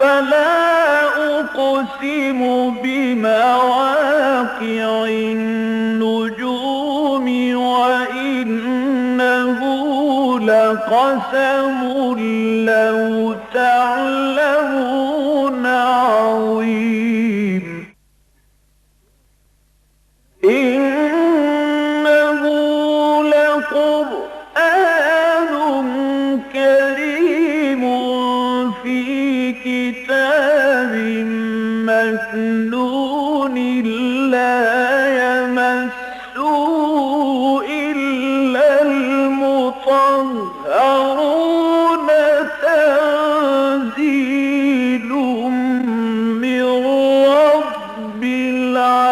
فلا أقسم بمواقع النجوم وإنه لقسم لو تعلمون عظيم إنه لقرآن كريم في كتاب مكنون لا يمسه إلا المطهرون تنزيل من رب العالمين.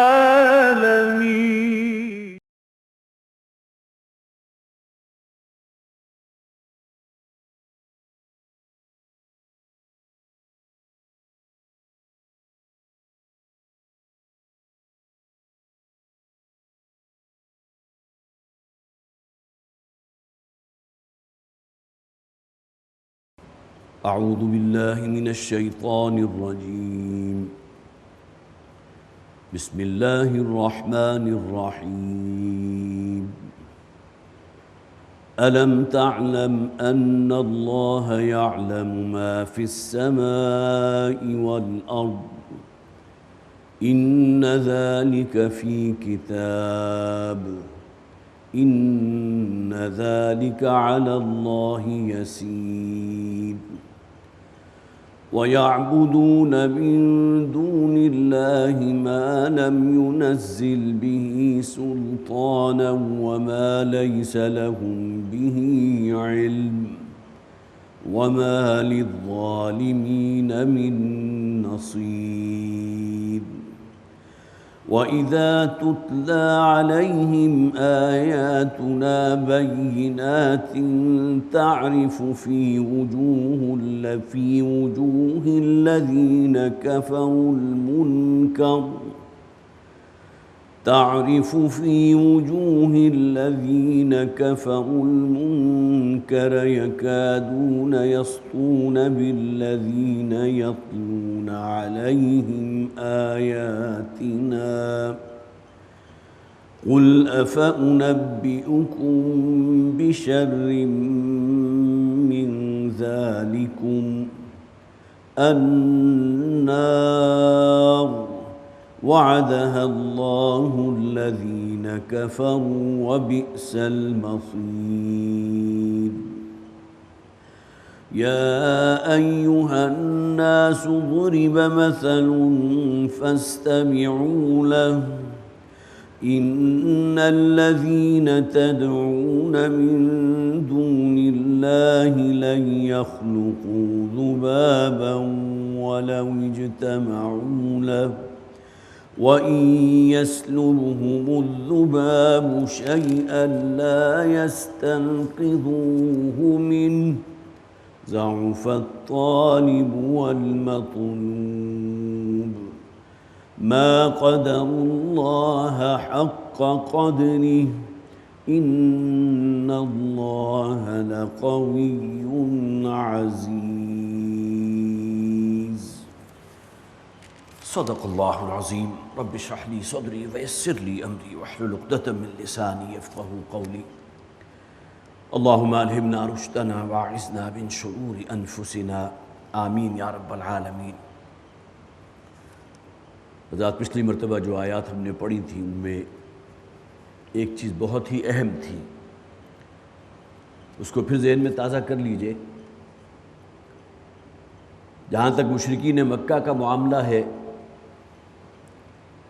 أعوذ بالله من الشيطان الرجيم. بسم الله الرحمن الرحيم. ألم تعلم أن الله يعلم ما في السماء والأرض إن ذلك في كتاب إن ذلك على الله يسير. ويعبدون من دون الله ما لم ينزل به سلطانا وما ليس لهم به علم وما للظالمين من نصير. وإذا تتلى عليهم آياتنا بينات تعرف في وجوه الذين كفروا المنكر يكادون يسطون بالذين يتلون عليهم آياتنا. قل أفأنبئكم بشر من ذلكم النار وعدها الله الذين كفروا وبئس المصير. يا أيها الناس ضرب مثل فاستمعوا له إن الذين تدعون من دون الله لن يخلقوا ذبابا ولو اجتمعوا له وإن يسلبهم الذباب شيئا لا يستنقذوه منه ضعف الطالب والمطلوب. ما قدروا الله حق قدره إن الله لقوي عزيز. صدق الله العظيم. رب اشرح لي صدري ويسر لي أمري واحلل عقدة من لساني يفقهوا قولي. اللهم ألهمنا رشدنا واعصمنا من شرور أنفسنا آمین یا رب العالمین۔ حضرات پچھلی مرتبہ جو آیات ہم نے پڑھی تھی ان میں ایک چیز بہت ہی اہم تھی، اس کو پھر ذہن میں تازہ کر لیجئے۔ جہاں تک مشرکین مکہ کا معاملہ ہے،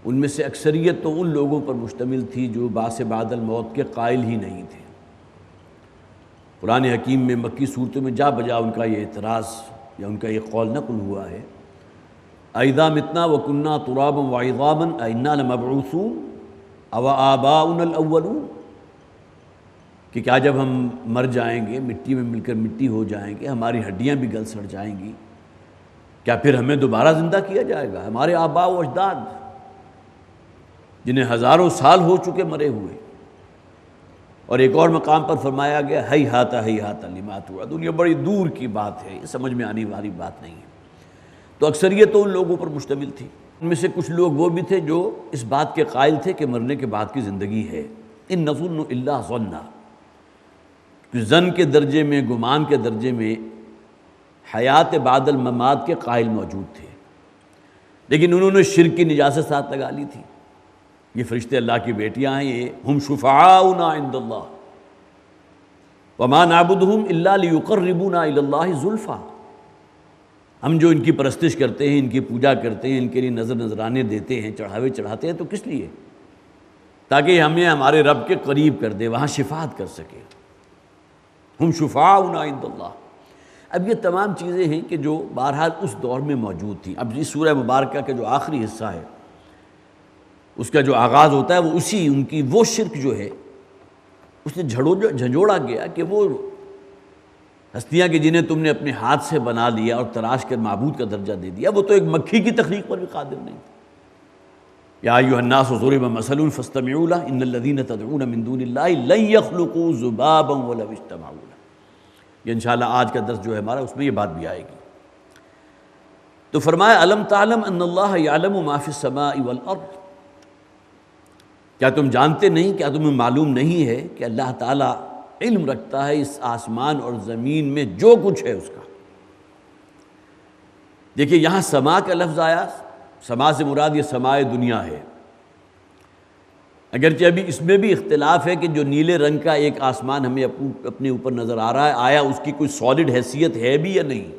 ان میں سے اکثریت تو ان لوگوں پر مشتمل تھی جو بعث بعد الموت کے قائل ہی نہیں تھے۔ قرآن حکیم میں مکی صورتوں میں جا بجا ان کا یہ اعتراض یا ان کا یہ قول نقل ہوا ہے، اَإِذَا مِتْنَا وَكُنَّا تُرَابًا وَعِظَامًا أَإِنَّا لَمَبْعُوثُونَ أَوْ آبَاؤُنَا الْأَوَّلُونَ، کہ کیا جب ہم مر جائیں گے، مٹی میں مل کر مٹی ہو جائیں گے، ہماری ہڈیاں بھی گل سڑ جائیں گی، کیا پھر ہمیں دوبارہ زندہ کیا جائے گا؟ ہمارے آباء و اجداد جنہیں ہزاروں سال ہو چکے مرے ہوئے۔ اور ایک اور مقام پر فرمایا گیا ہیہات ہیہات لما توعدون، یہ بڑی دور کی بات ہے، یہ سمجھ میں آنے والی بات نہیں ہے۔ تو اکثریت تو ان لوگوں پر مشتمل تھی۔ ان میں سے کچھ لوگ وہ بھی تھے جو اس بات کے قائل تھے کہ مرنے کے بعد کی زندگی ہے، ان نظن الا ظنا، ظن کے درجے میں، گمان کے درجے میں حیات بعد الممات کے قائل موجود تھے، لیکن انہوں نے شرک کی نجاست ساتھ لگا لی تھی۔ یہ فرشتے اللہ کی بیٹیاں ہیں، یہ ہم شفعاؤنا عند اللہ وما نعبدہم الا لیقربونا الی اللہ زلفیٰ، ہم جو ان کی پرستش کرتے ہیں، ان کی پوجا کرتے ہیں، ان کے لیے نظر نذرانے دیتے ہیں، چڑھاوے چڑھاتے ہیں، تو کس لیے؟ تاکہ ہمیں ہمارے رب کے قریب کر دے، وہاں شفاعت کر سکے۔ ہم شفعاؤنا عند اللہ۔ اب یہ تمام چیزیں ہیں کہ جو بہرحال اس دور میں موجود تھیں۔ اب اس سورہ مبارکہ کا جو آخری حصہ ہے، اس کا جو آغاز ہوتا ہے وہ اسی ان کی وہ شرک جو ہے اس نے جھنجھوڑا گیا کہ وہ ہستیاں کہ جنہیں تم نے اپنے ہاتھ سے بنا لیا اور تراش کر معبود کا درجہ دے دیا، وہ تو ایک مکھی کی تخلیق پر بھی قادر نہیں۔ یا ایھا الناس ضرب مثل فاستمعوا له ان الذین تدعون من دون اللہ لن یخلقوا ذبابا ولو اجتمعوا له۔ یہ انشاءاللہ آج کا درس جو ہے ہمارا اس میں یہ بات بھی آئے گی۔ تو فرمایا الم تعلم ان اللہ یعلم ما فی السماء والارض، کیا تم جانتے نہیں، کیا تمہیں معلوم نہیں ہے کہ اللہ تعالیٰ علم رکھتا ہے اس آسمان اور زمین میں جو کچھ ہے اس کا۔ دیکھیے یہاں سما کا لفظ آیا، سما سے مراد یہ سمائے دنیا ہے، اگرچہ ابھی اس میں بھی اختلاف ہے کہ جو نیلے رنگ کا ایک آسمان ہمیں اپنے اوپر نظر آ رہا ہے، آیا اس کی کوئی سالڈ حیثیت ہے بھی یا نہیں؟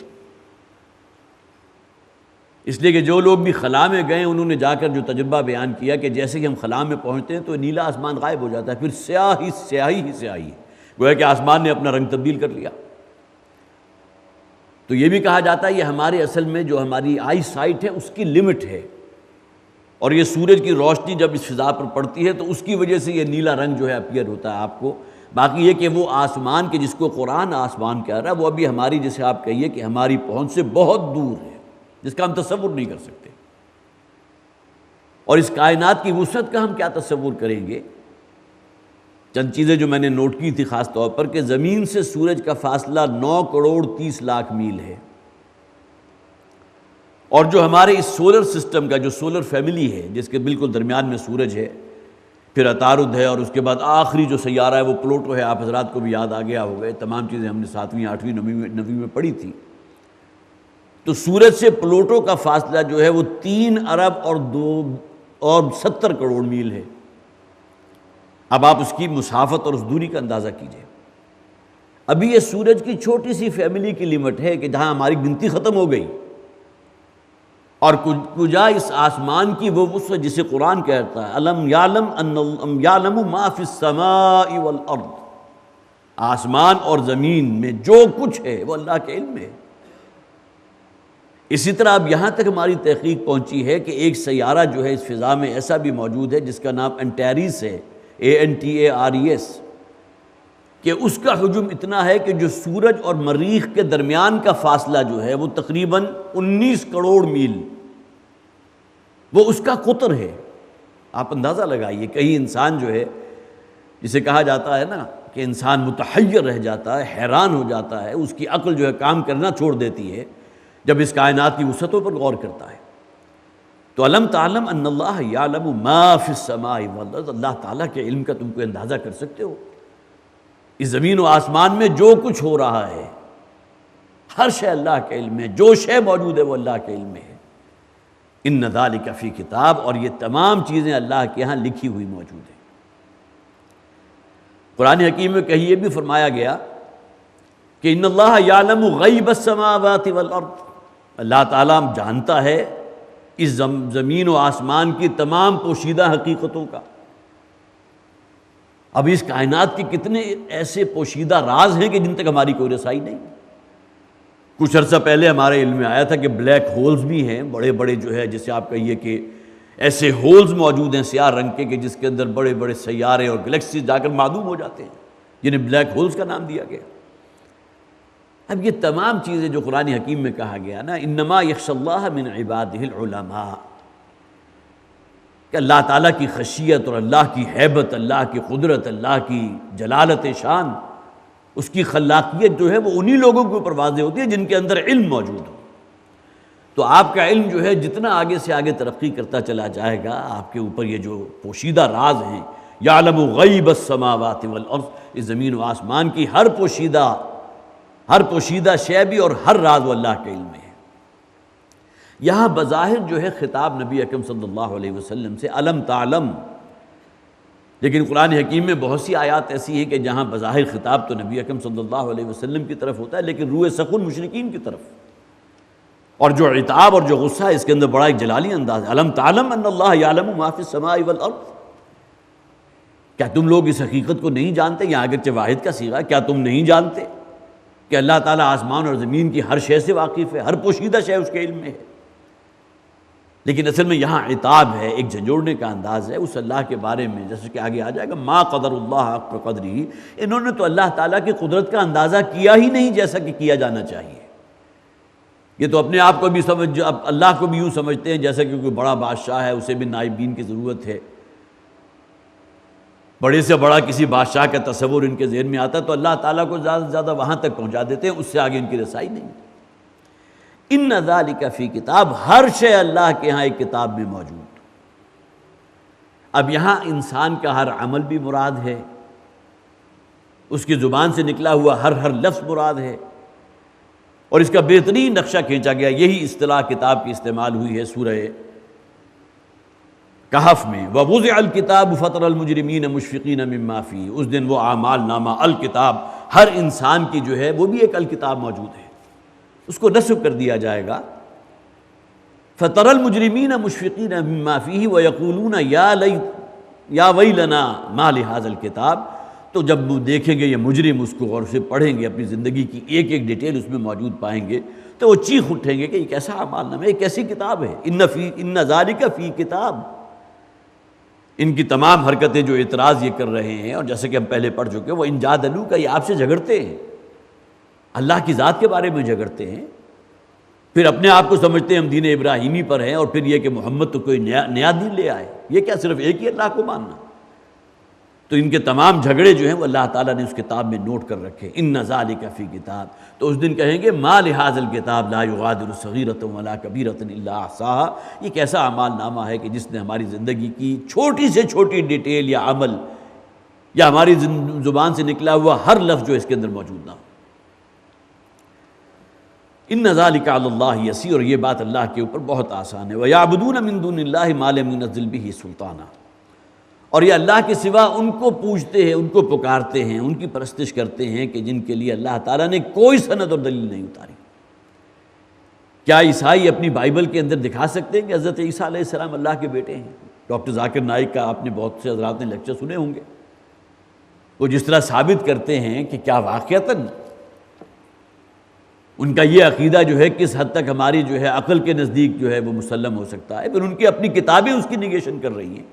اس لیے کہ جو لوگ بھی خلا میں گئے انہوں نے جا کر جو تجربہ بیان کیا کہ جیسے کہ ہم خلا میں پہنچتے ہیں تو نیلا آسمان غائب ہو جاتا ہے، پھر سیاہی سیاہی گویا کہ آسمان نے اپنا رنگ تبدیل کر لیا۔ تو یہ بھی کہا جاتا ہے یہ ہمارے اصل میں جو ہماری آئی سائٹ ہے اس کی لمٹ ہے، اور یہ سورج کی روشنی جب اس فضا پر پڑتی ہے تو اس کی وجہ سے یہ نیلا رنگ جو ہے اپیئر ہوتا ہے آپ کو۔ باقی یہ کہ وہ آسمان کے جس کو قرآن آسمان کہہ رہا ہے وہ ابھی ہماری، جسے آپ کہیے کہ ہماری پہنچ سے بہت دور ہے، جس کا ہم تصور نہیں کر سکتے۔ اور اس کائنات کی وسعت کا ہم کیا تصور کریں گے؟ چند چیزیں جو میں نے نوٹ کی تھی خاص طور پر، کہ زمین سے سورج کا فاصلہ 9 کروڑ 30 لاکھ میل ہے، اور جو ہمارے اس سولر سسٹم کا جو سولر فیملی ہے جس کے بالکل درمیان میں سورج ہے، پھر عطارد ہے، اور اس کے بعد آخری جو سیارہ ہے وہ پلوٹو ہے، آپ حضرات کو بھی یاد آ گیا ہوگا، تمام چیزیں ہم نے 7ویں 8ویں 9ویں میں پڑھی تھی۔ تو سورج سے پلوٹو کا فاصلہ جو ہے وہ 3 ارب اور 70 کروڑ میل ہے۔ اب آپ اس کی مسافت اور اس دوری کا اندازہ کیجئے۔ ابھی یہ سورج کی چھوٹی سی فیملی کی لمٹ ہے کہ جہاں ہماری گنتی ختم ہو گئی، اور کجا اس آسمان کی وہ وسعت جسے قرآن کہتا ہے الم یعلم ما فی السماء والارض، آسمان اور زمین میں جو کچھ ہے وہ اللہ کے علم میں ہے۔ اسی طرح اب یہاں تک ہماری تحقیق پہنچی ہے کہ ایک سیارہ جو ہے اس فضا میں ایسا بھی موجود ہے جس کا نام انٹیریس ہے، ANTARES، کہ اس کا حجم اتنا ہے کہ جو سورج اور مریخ کے درمیان کا فاصلہ جو ہے وہ تقریباً 19 کروڑ میل، وہ اس کا قطر ہے۔ آپ اندازہ لگائیے، کہیں انسان جو ہے جسے کہا جاتا ہے نا کہ انسان متحیر رہ جاتا ہے، حیران ہو جاتا ہے، اس کی عقل جو ہے کام کرنا چھوڑ دیتی ہے جب اس کائنات کی وسعتوں پر غور کرتا ہے۔ تو الم تعلم ان اللہ یعلم ما فی السماء والارض، اللہ تعالیٰ کے علم کا تم کو اندازہ کر سکتے ہو؟ اس زمین و آسمان میں جو کچھ ہو رہا ہے ہر شے اللہ کے علم میں، جو شے موجود ہے وہ اللہ کے علم میں ہے۔ ان ذالک فی کتاب، اور یہ تمام چیزیں اللہ کے ہاں لکھی ہوئی موجود ہیں۔ قرآن حکیم میں کہیں یہ بھی فرمایا گیا کہ ان اللہ یعلم غیب السماوات والارض، اللہ تعالیٰ جانتا ہے اس زمین و آسمان کی تمام پوشیدہ حقیقتوں کا۔ اب اس کائنات کے کتنے ایسے پوشیدہ راز ہیں کہ جن تک ہماری کوئی رسائی نہیں۔ کچھ عرصہ پہلے ہمارے علم میں آیا تھا کہ بلیک ہولز بھی ہیں، بڑے بڑے جو ہے جسے آپ کہیے کہ ایسے ہولز موجود ہیں سیاہ رنگ کے کہ جس کے اندر بڑے بڑے سیارے اور گلیکسیز جا کر معدوم ہو جاتے ہیں، جنہیں بلیک ہولز کا نام دیا گیا۔ اب یہ تمام چیزیں جو قرآن حکیم میں کہا گیا نا، انما یخشی اللہ من عبادہ العلماء، کہ اللہ تعالیٰ کی خشیت اور اللہ کی ہیبت، اللہ کی قدرت، اللہ کی جلالت شان، اس کی خلاقیت جو ہے وہ انہی لوگوں کے اوپر واضح ہوتی ہے جن کے اندر علم موجود ہو۔ تو آپ کا علم جو ہے جتنا آگے سے آگے ترقی کرتا چلا جائے گا، آپ کے اوپر یہ جو پوشیدہ راز ہیں، یعلم غیب السماوات والارض، اس زمین و آسمان کی ہر پوشیدہ شے بھی اور ہر راز وہ اللہ کے علم میں ہے۔ یہاں بظاہر جو ہے خطاب نبی اکرم صلی اللہ علیہ وسلم سے علم تعلم، لیکن قرآن حکیم میں بہت سی آیات ایسی ہیں کہ جہاں بظاہر خطاب تو نبی اکرم صلی اللہ علیہ وسلم کی طرف ہوتا ہے، لیکن روح سخن مشرکین کی طرف، اور جو عتاب اور جو غصہ ہے اس کے اندر بڑا ایک جلالی انداز ہے۔ علم تعلم ان اللہ یعلم ما فی السماء والارض، کیا تم لوگ اس حقیقت کو نہیں جانتے؟ یہاں اگرچہ واحد کا صیغہ ہے، کیا تم نہیں جانتے کہ اللہ تعالیٰ آسمان اور زمین کی ہر شے سے واقف ہے، ہر پوشیدہ شے اس کے علم میں ہے؟ لیکن اصل میں یہاں عتاب ہے، ایک جھنجھوڑنے کا انداز ہے اس اللہ کے بارے میں، جیسے کہ آگے آ جائے گا، ما قدر اللہ حق قدرہ، انہوں نے تو اللہ تعالیٰ کی قدرت کا اندازہ کیا ہی نہیں جیسا کہ کیا جانا چاہیے۔ یہ تو اپنے آپ کو بھی اب اللہ کو بھی یوں سمجھتے ہیں جیسا کہ کوئی بڑا بادشاہ ہے، اسے بھی نائبین کی ضرورت ہے، بڑے سے بڑا کسی بادشاہ کا تصور ان کے ذہن میں آتا ہے تو اللہ تعالیٰ کو زیادہ سے زیادہ وہاں تک پہنچا دیتے ہیں، اس سے آگے ان کی رسائی نہیں۔ ان ذالک فی کتاب، ہر شے اللہ کے ہاں ایک کتاب میں موجود۔ اب یہاں انسان کا ہر عمل بھی مراد ہے، اس کی زبان سے نکلا ہوا ہر لفظ مراد ہے، اور اس کا بہترین نقشہ کھینچا گیا، یہی اصطلاح کتاب کی استعمال ہوئی ہے سورہ کہف میں، وَوُضِعَ الْكِتَابُ فَتَرَى الْمُجْرِمِينَ مُشْفِقِينَ مِمَّا فِيهِ، اس دن وہ اعمال نامہ الکتاب، ہر انسان کی جو ہے وہ بھی ایک الکتاب موجود ہے، اس کو نصب کر دیا جائے گا۔ فَتَرَى الْمُجْرِمِينَ مُشْفِقِينَ مِمَّا فِيهِ وَيَقُولُونَ يَا وَيْلَنَا مَا لِهَذَا الْكِتَاب، تو جب وہ دیکھیں گے یہ مجرم، اس کو غور سے پڑھیں گے، اپنی زندگی کی ایک ایک ڈیٹیل اس میں موجود پائیں گے، تو وہ چیخ اٹھیں گے کہ یہ کیسا اعمال نامہ ہے، یہ کیسی کتاب ہے، ان ذالک فی کتاب۔ ان کی تمام حرکتیں جو اعتراض یہ کر رہے ہیں، اور جیسے کہ ہم پہلے پڑھ چکے، وہ ان جادلو کا، یہ آپ سے جھگڑتے ہیں، اللہ کی ذات کے بارے میں جھگڑتے ہیں، پھر اپنے آپ کو سمجھتے ہیں ہم دین ابراہیمی پر ہیں، اور پھر یہ کہ محمد تو کوئی نیا دین لے آئے، یہ کیا صرف ایک ہی اللہ کو ماننا؟ تو ان کے تمام جھگڑے جو ہیں وہ اللہ تعالیٰ نے اس کتاب میں نوٹ کر رکھے، ان ذالک فی کتاب۔ تو اس دن کہیں گے ما لہذا الکتاب لا یغادر صغیرۃ ولا کبیرۃ الا احصاها، یہ کیسا اعمال نامہ ہے کہ جس نے ہماری زندگی کی چھوٹی سے چھوٹی ڈیٹیل یا عمل یا ہماری زبان سے نکلا ہوا ہر لفظ جو اس کے اندر موجود نہ ہو۔ ان ذالک علی اللہ یسیر، اور یہ بات اللہ کے اوپر بہت آسان ہے۔ ویعبدون من دون اللہ ما لم ینزل بہ سلطانا، اور یہ اللہ کے سوا ان کو پوجتے ہیں، ان کو پکارتے ہیں، ان کی پرستش کرتے ہیں کہ جن کے لیے اللہ تعالیٰ نے کوئی سند اور دلیل نہیں اتاری۔ کیا عیسائی اپنی بائبل کے اندر دکھا سکتے ہیں کہ حضرت عیسیٰ علیہ السلام اللہ کے بیٹے ہیں؟ ڈاکٹر ذاکر نائک کا آپ نے بہت سے حضرات نے لیکچر سنے ہوں گے، وہ جس طرح ثابت کرتے ہیں کہ کیا واقعتاً ان کا یہ عقیدہ جو ہے کس حد تک ہماری جو ہے عقل کے نزدیک جو ہے وہ مسلم ہو سکتا ہے، پھر ان کی اپنی کتابیں اس کی نیگیشن کر رہی ہیں۔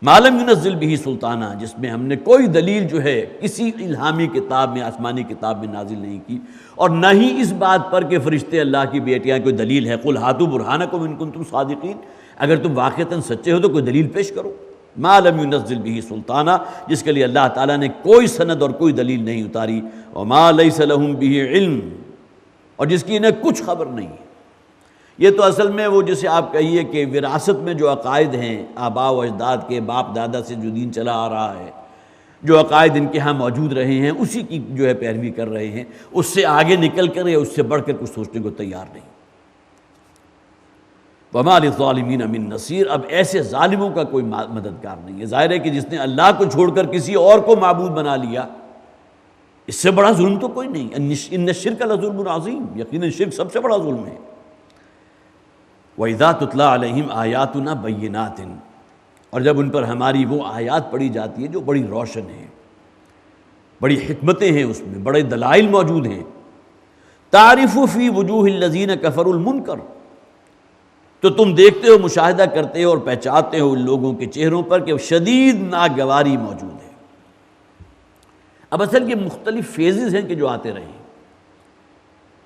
ما لم ینزل بہ سلطانہ، جس میں ہم نے کوئی دلیل جو ہے کسی الہامی کتاب میں، آسمانی کتاب میں نازل نہیں کی، اور نہ ہی اس بات پر کہ فرشتے اللہ کی بیٹیاں کوئی دلیل ہے۔ قل ہاتوا برہانکم ان کنتم صادقین، اگر تم واقعتاً سچے ہو تو کوئی دلیل پیش کرو۔ ما لم ینزل بہ سلطانہ، جس کے لیے اللہ تعالیٰ نے کوئی سند اور کوئی دلیل نہیں اتاری۔ وما لیس لہم بہ علم، اور جس کی انہیں کچھ خبر نہیں ہے۔ یہ تو اصل میں وہ جسے آپ کہیے کہ وراثت میں جو عقائد ہیں، آباء و اجداد کے، باپ دادا سے جو دین چلا آ رہا ہے، جو عقائد ان کے ہاں موجود رہے ہیں، اسی کی جو ہے پیروی کر رہے ہیں، اس سے آگے نکل کر یا اس سے بڑھ کر کچھ سوچنے کو تیار نہیں۔ وَمَا لِلظَّالِمِينَ مِن نَصِيرٍ، اب ایسے ظالموں کا کوئی مددگار نہیں ہے۔ ظاہر ہے کہ جس نے اللہ کو چھوڑ کر کسی اور کو معبود بنا لیا، اس سے بڑا ظلم تو کوئی نہیں۔ ان الشرک لظلم عظیم، یقیناً شرک سب سے بڑا ظلم ہے۔ وَإِذَا تُتْلَىٰ عَلَيْهِمْ آيَاتُنَا بَيِّنَاتٍ، اور جب ان پر ہماری وہ آیات پڑھی جاتی ہیں جو بڑی روشن ہیں، بڑی حکمتیں ہیں، اس میں بڑے دلائل موجود ہیں۔ تَعْرِفُ فِي وُجُوهِ الَّذِينَ كَفَرُوا الْمُنكَرَ، تو تم دیکھتے ہو، مشاہدہ کرتے ہو اور پہچانتے ہو ان لوگوں کے چہروں پر کہ شدید ناگواری موجود ہے۔ اب اصل کے مختلف فیزز ہیں کہ جو آتے رہے ہیں۔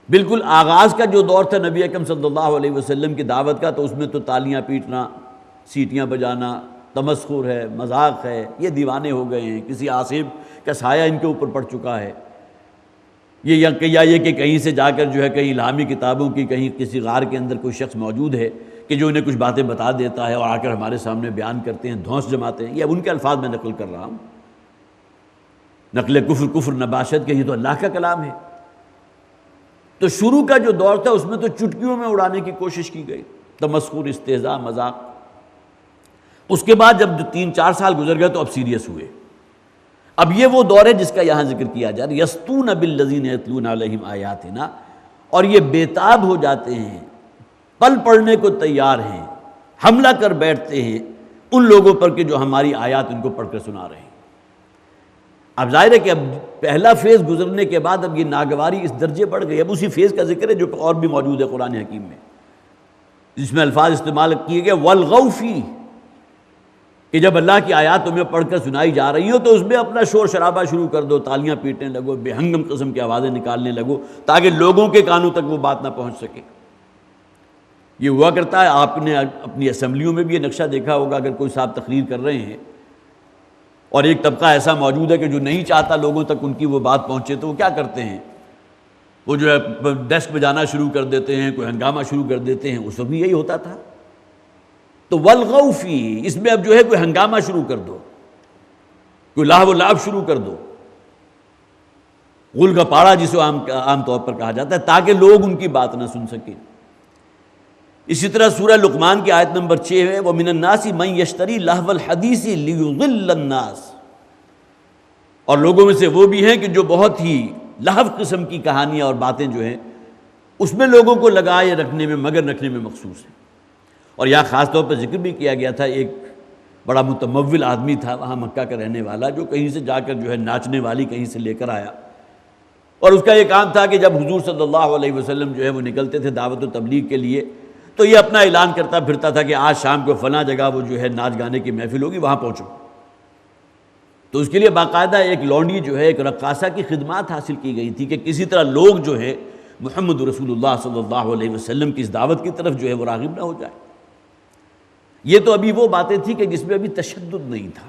بالکل آغاز کا جو دور تھا نبی اکرم صلی اللہ علیہ وسلم کی دعوت کا، تو اس میں تو تالیاں پیٹنا، سیٹیاں بجانا، تمسخر ہے، مذاق ہے، یہ دیوانے ہو گئے ہیں، کسی عاصب کا سایہ ان کے اوپر پڑ چکا ہے، یا یہ کہ کہیں سے جا کر جو ہے کہیں الہامی کتابوں کی کہیں کسی غار کے اندر کوئی شخص موجود ہے کہ جو انہیں کچھ باتیں بتا دیتا ہے اور آ کر ہمارے سامنے بیان کرتے ہیں، دھونس جماتے ہیں. یہ اب ان کے الفاظ میں نقل کر رہا ہوں. نقل کفر نباشت کہ یہ تو اللہ کا کلام ہے. تو شروع کا جو دور تھا اس میں تو چٹکیوں میں اڑانے کی کوشش کی گئی، تمسخر، استہزاء، مذاق. اس کے بعد جب 3-4 سال گزر گئے تو اب سیریس ہوئے. اب یہ وہ دور ہے جس کا یہاں ذکر کیا جا رہا ہے، یستون بالذین یتلون علیہم آیاتنا، اور یہ بےتاب ہو جاتے ہیں، پل پڑھنے کو تیار ہیں، حملہ کر بیٹھتے ہیں ان لوگوں پر کہ جو ہماری آیات ان کو پڑھ کر سنا رہے ہیں. اب ظاہر ہے کہ اب پہلا فیز گزرنے کے بعد اب یہ ناگواری اس درجے بڑھ گئی. اب اسی فیز کا ذکر ہے جو اور بھی موجود ہے قرآن حکیم میں، جس میں الفاظ استعمال کیے گئے والغوا فیہ، کہ جب اللہ کی آیات تمہیں پڑھ کر سنائی جا رہی ہو تو اس میں اپنا شور شرابہ شروع کر دو، تالیاں پیٹنے لگو، بے ہنگم قسم کی آوازیں نکالنے لگو تاکہ لوگوں کے کانوں تک وہ بات نہ پہنچ سکے. یہ ہوا کرتا ہے، آپ نے اپنی اسمبلیوں میں بھی یہ نقشہ دیکھا ہوگا. اگر کوئی صاحب تقریر کر رہے ہیں اور ایک طبقہ ایسا موجود ہے کہ جو نہیں چاہتا لوگوں تک ان کی وہ بات پہنچے، تو وہ کیا کرتے ہیں؟ وہ جو ہے ڈیسک بجانا شروع کر دیتے ہیں، کوئی ہنگامہ شروع کر دیتے ہیں. اس وقت بھی یہی ہوتا تھا. تو والغوا فیہ، اس میں اب جو ہے کوئی ہنگامہ شروع کر دو، کوئی لاہ و لعب شروع کر دو، غل کا پاڑا جسے عام طور پر کہا جاتا ہے، تاکہ لوگ ان کی بات نہ سن سکیں. اسی طرح سورہ لقمان کی آیت نمبر 6 ہے، وَمِنَ النَّاسِ مَن يَشْتَرِي لَهْوَ الْحَدِيثِ لِيُضِلَّ النَّاسِ، اور لوگوں میں سے وہ بھی ہیں کہ جو بہت ہی لہو قسم کی کہانیاں اور باتیں جو ہیں اس میں لوگوں کو لگائے رکھنے میں، مگر رکھنے میں مخصوص ہیں. اور یہاں خاص طور پر ذکر بھی کیا گیا تھا، ایک بڑا متمول آدمی تھا وہاں مکہ کا رہنے والا، جو کہیں سے جا کر جو ہے ناچنے والی کہیں سے لے کر آیا، اور اس کا یہ کام تھا کہ جب حضور صلی اللہ علیہ وسلم جو ہے وہ نکلتے تھے دعوت و تبلیغ کے لیے تو یہ اپنا اعلان کرتا پھرتا تھا کہ آج شام کو فلاں جگہ وہ جو ہے ناچ گانے کی محفل ہوگی، وہاں پہنچو. تو اس کے لیے باقاعدہ ایک لونڈی جو ہے، ایک رقاصہ کی خدمات حاصل کی گئی تھی کہ کسی طرح لوگ جو ہے محمد رسول اللہ صلی اللہ علیہ وسلم کی اس دعوت کی طرف جو ہے وہ راغب نہ ہو جائے. یہ تو ابھی وہ باتیں تھیں کہ جس میں ابھی تشدد نہیں تھا.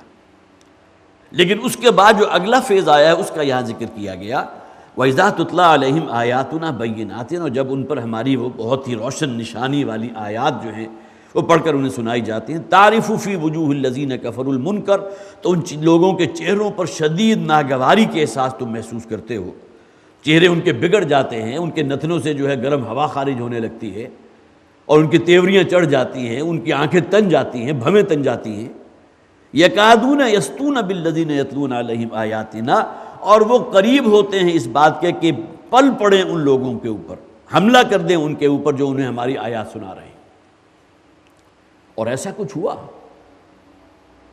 لیکن اس کے بعد جو اگلا فیز آیا ہے اس کا یہاں ذکر کیا گیا، وَإِذَا تُتْلَىٰ عَلَيْهِمْ آيَاتُنَا بَيِّنَاتٍ، اور جب ان پر ہماری وہ بہت ہی روشن نشانی والی آیات جو ہیں وہ پڑھ کر انہیں سنائی جاتی ہیں، تَعْرِفُ فِي وُجُوهِ الَّذِينَ كَفَرُوا الْمُنكَرَ، تو ان لوگوں کے چہروں پر شدید ناگواری کے احساس تم محسوس کرتے ہو. چہرے ان کے بگڑ جاتے ہیں، ان کے نتنوں سے جو ہے گرم ہوا خارج ہونے لگتی ہے اور ان کی تیوریاں چڑھ جاتی ہیں، ان کی آنکھیں تن جاتی ہیں، بھویں تن جاتی ہیں. یکادون یسطون بالذین یتلون علیہم آیاتنا، اور وہ قریب ہوتے ہیں اس بات کے کہ پل پڑیں ان لوگوں کے اوپر، حملہ کر دیں ان کے اوپر جو انہیں ہماری آیات سنا رہے ہیں. اور ایسا کچھ ہوا.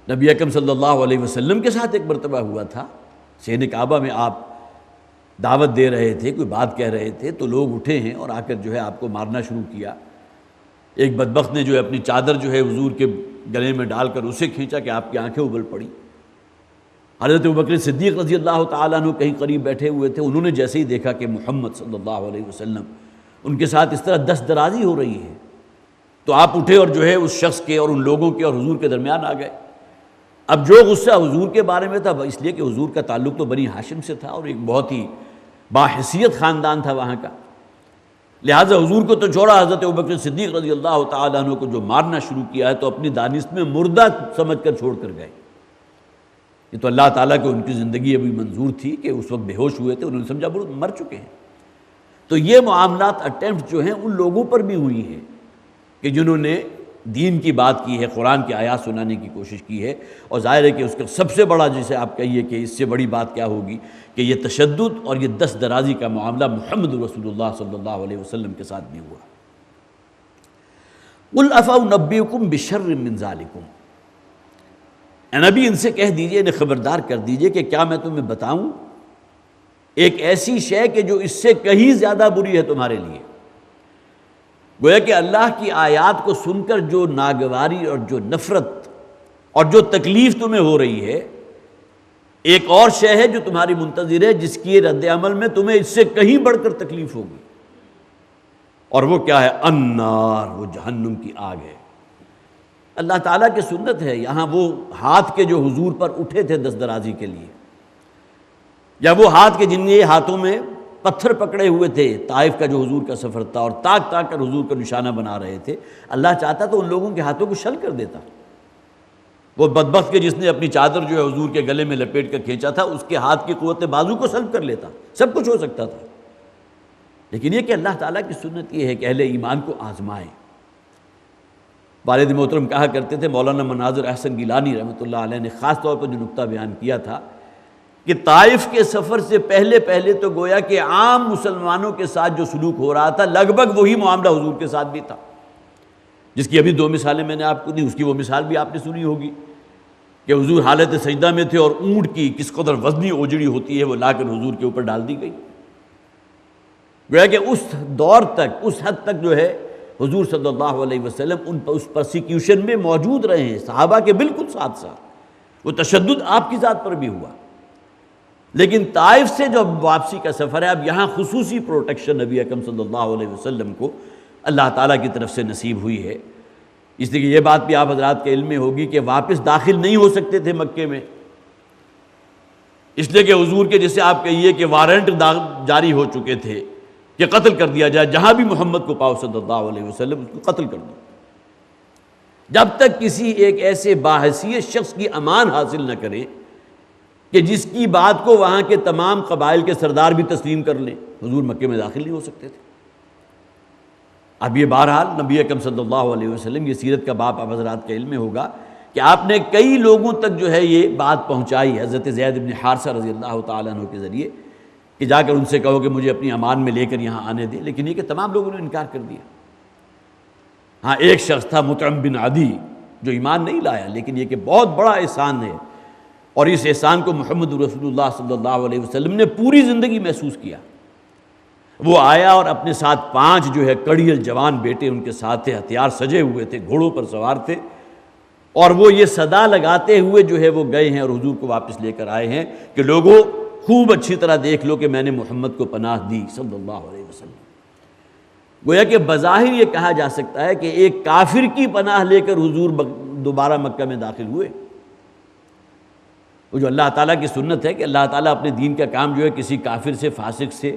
نبی اکرم صلی اللہ علیہ وسلم کے ساتھ ایک مرتبہ ہوا تھا. شہن کعبہ میں آپ دعوت دے رہے تھے، کوئی بات کہہ رہے تھے، تو لوگ اٹھے ہیں اور آ کر جو ہے آپ کو مارنا شروع کیا. ایک بدبخت نے جو ہے اپنی چادر جو ہے حضور کے گلے میں ڈال کر اسے کھینچا کہ آپ کی آنکھیں ابل پڑی. حضرت ابوبکر صدیق رضی اللہ تعالیٰ عنہ کہیں قریب بیٹھے ہوئے تھے، انہوں نے جیسے ہی دیکھا کہ محمد صلی اللہ علیہ وسلم ان کے ساتھ اس طرح دست درازی ہو رہی ہے، تو آپ اٹھے اور جو ہے اس شخص کے اور ان لوگوں کے اور حضور کے درمیان آ گئے. اب جو غصہ حضور کے بارے میں تھا اس لیے کہ حضور کا تعلق تو بنی ہاشم سے تھا اور ایک بہت ہی باحثیت خاندان تھا وہاں کا، لہٰذا حضور کو تو چھوڑا، حضرت ابوبکر صدیق رضی اللہ تعالیٰ عنہ کو جو مارنا شروع کیا ہے تو اپنی دانست میں مردہ سمجھ کر چھوڑ کر گئے. یہ تو اللہ تعالیٰ کو ان کی زندگی ابھی منظور تھی کہ اس وقت بے ہوش ہوئے تھے، انہوں نے سمجھا مر چکے ہیں. تو یہ معاملات اٹیمپٹ جو ہیں ان لوگوں پر بھی ہوئی ہیں کہ جنہوں نے دین کی بات کی ہے، قرآن کی آیات سنانے کی کوشش کی ہے. اور ظاہر ہے کہ اس کا سب سے بڑا جسے آپ کہیے کہ اس سے بڑی بات کیا ہوگی کہ یہ تشدد اور یہ دست درازی کا معاملہ محمد رسول اللہ صلی اللہ علیہ وسلم کے ساتھ بھی ہوا. قُلْ أَفَأُنَبِّئُكُم بِشَرٍّ مِّن ذَلِكُمْ، اے نبی ان سے کہہ دیجئے، انہیں خبردار کر دیجئے کہ کیا میں تمہیں بتاؤں ایک ایسی شے کہ جو اس سے کہیں زیادہ بری ہے تمہارے لیے. گویا کہ اللہ کی آیات کو سن کر جو ناگواری اور جو نفرت اور جو تکلیف تمہیں ہو رہی ہے، ایک اور شے ہے جو تمہاری منتظر ہے جس کی رد عمل میں تمہیں اس سے کہیں بڑھ کر تکلیف ہوگی. اور وہ کیا ہے؟ النار، وہ جہنم کی آگ ہے. اللہ تعالیٰ کی سنت ہے، یہاں وہ ہاتھ کے جو حضور پر اٹھے تھے دست درازی کے لیے، یا وہ ہاتھ کے جن کے ہاتھوں میں پتھر پکڑے ہوئے تھے طائف کا جو حضور کا سفر تھا، اور تاک تاک کر حضور کا نشانہ بنا رہے تھے، اللہ چاہتا تو ان لوگوں کے ہاتھوں کو شل کر دیتا۔ وہ بدبخت کے جس نے اپنی چادر جو ہے حضور کے گلے میں لپیٹ کر کھینچا تھا، اس کے ہاتھ کی قوت بازو کو سلب کر لیتا، سب کچھ ہو سکتا تھا۔ لیکن یہ کہ اللہ تعالیٰ کی سنت یہ ہے کہ اہل ایمان کو آزمائیں۔ والد محترم کہا کرتے تھے، مولانا مناظر احسن گیلانی رحمۃ اللہ علیہ نے خاص طور پر جو نقطہ بیان کیا تھا کہ طائف کے سفر سے پہلے تو گویا کہ عام مسلمانوں کے ساتھ جو سلوک ہو رہا تھا لگ بھگ وہی معاملہ حضور کے ساتھ بھی تھا، جس کی ابھی 2 مثالیں میں نے آپ کو دی، اس کی وہ مثال بھی آپ نے سنی ہوگی کہ حضور حالت سجدہ میں تھے اور اونٹ کی کس قدر وزنی اوجڑی ہوتی ہے وہ لا کر حضور کے اوپر ڈال دی گئی۔ گویا کہ اس دور تک، اس حد تک جو ہے حضور صلی اللہ علیہ وسلم اس پرسیکیوشن میں موجود رہے ہیں، صحابہ کے بالکل ساتھ ساتھ۔ وہ تشدد آپ کی ذات پر بھی ہوا، لیکن طائف سے جو واپسی کا سفر ہے، اب یہاں خصوصی پروٹیکشن نبی اکرم صلی اللہ علیہ وسلم کو اللہ تعالیٰ کی طرف سے نصیب ہوئی ہے۔ اس لیے کہ یہ بات بھی آپ حضرات کے علم میں ہوگی کہ واپس داخل نہیں ہو سکتے تھے مکے میں، اس لیے کہ حضور کے جسے آپ کہیے کہ وارنٹ جاری ہو چکے تھے کہ قتل کر دیا جائے، جہاں بھی محمد کو پاؤ صلی اللہ علیہ وسلم اس کو قتل کر دو۔ جب تک کسی ایک ایسے باحیثیت شخص کی امان حاصل نہ کرے کہ جس کی بات کو وہاں کے تمام قبائل کے سردار بھی تسلیم کر لیں، حضور مکے میں داخل نہیں ہو سکتے تھے۔ اب یہ بہرحال نبی اکرم صلی اللہ علیہ وسلم، یہ سیرت کا باب آپ حضرات کے علم میں ہوگا کہ آپ نے کئی لوگوں تک جو ہے یہ بات پہنچائی، حضرت زید بن حارثہ رضی اللہ تعالیٰ عنہ کے ذریعے، کہ جا کر ان سے کہو کہ مجھے اپنی امان میں لے کر یہاں آنے دیں، لیکن یہ کہ تمام لوگوں نے انکار کر دیا۔ ہاں ایک شخص تھا مطعم بن عدی جو ایمان نہیں لایا، لیکن یہ کہ بہت بڑا احسان ہے، اور اس احسان کو محمد رسول اللہ صلی اللہ علیہ وسلم نے پوری زندگی محسوس کیا۔ وہ آیا اور اپنے ساتھ 5 جو ہے کڑیل جوان بیٹے ان کے ساتھ تھے، ہتھیار سجے ہوئے تھے، گھوڑوں پر سوار تھے، اور وہ یہ صدا لگاتے ہوئے جو ہے وہ گئے ہیں اور حضور کو واپس لے کر آئے ہیں کہ لوگوں خوب اچھی طرح دیکھ لو کہ میں نے محمد کو پناہ دی صلی اللہ علیہ وسلم۔ گویا کہ بظاہر یہ کہا جا سکتا ہے کہ ایک کافر کی پناہ لے کر حضور دوبارہ مکہ میں داخل ہوئے۔ وہ جو اللہ تعالیٰ کی سنت ہے کہ اللہ تعالیٰ اپنے دین کا کام جو ہے کسی کافر سے، فاسق سے،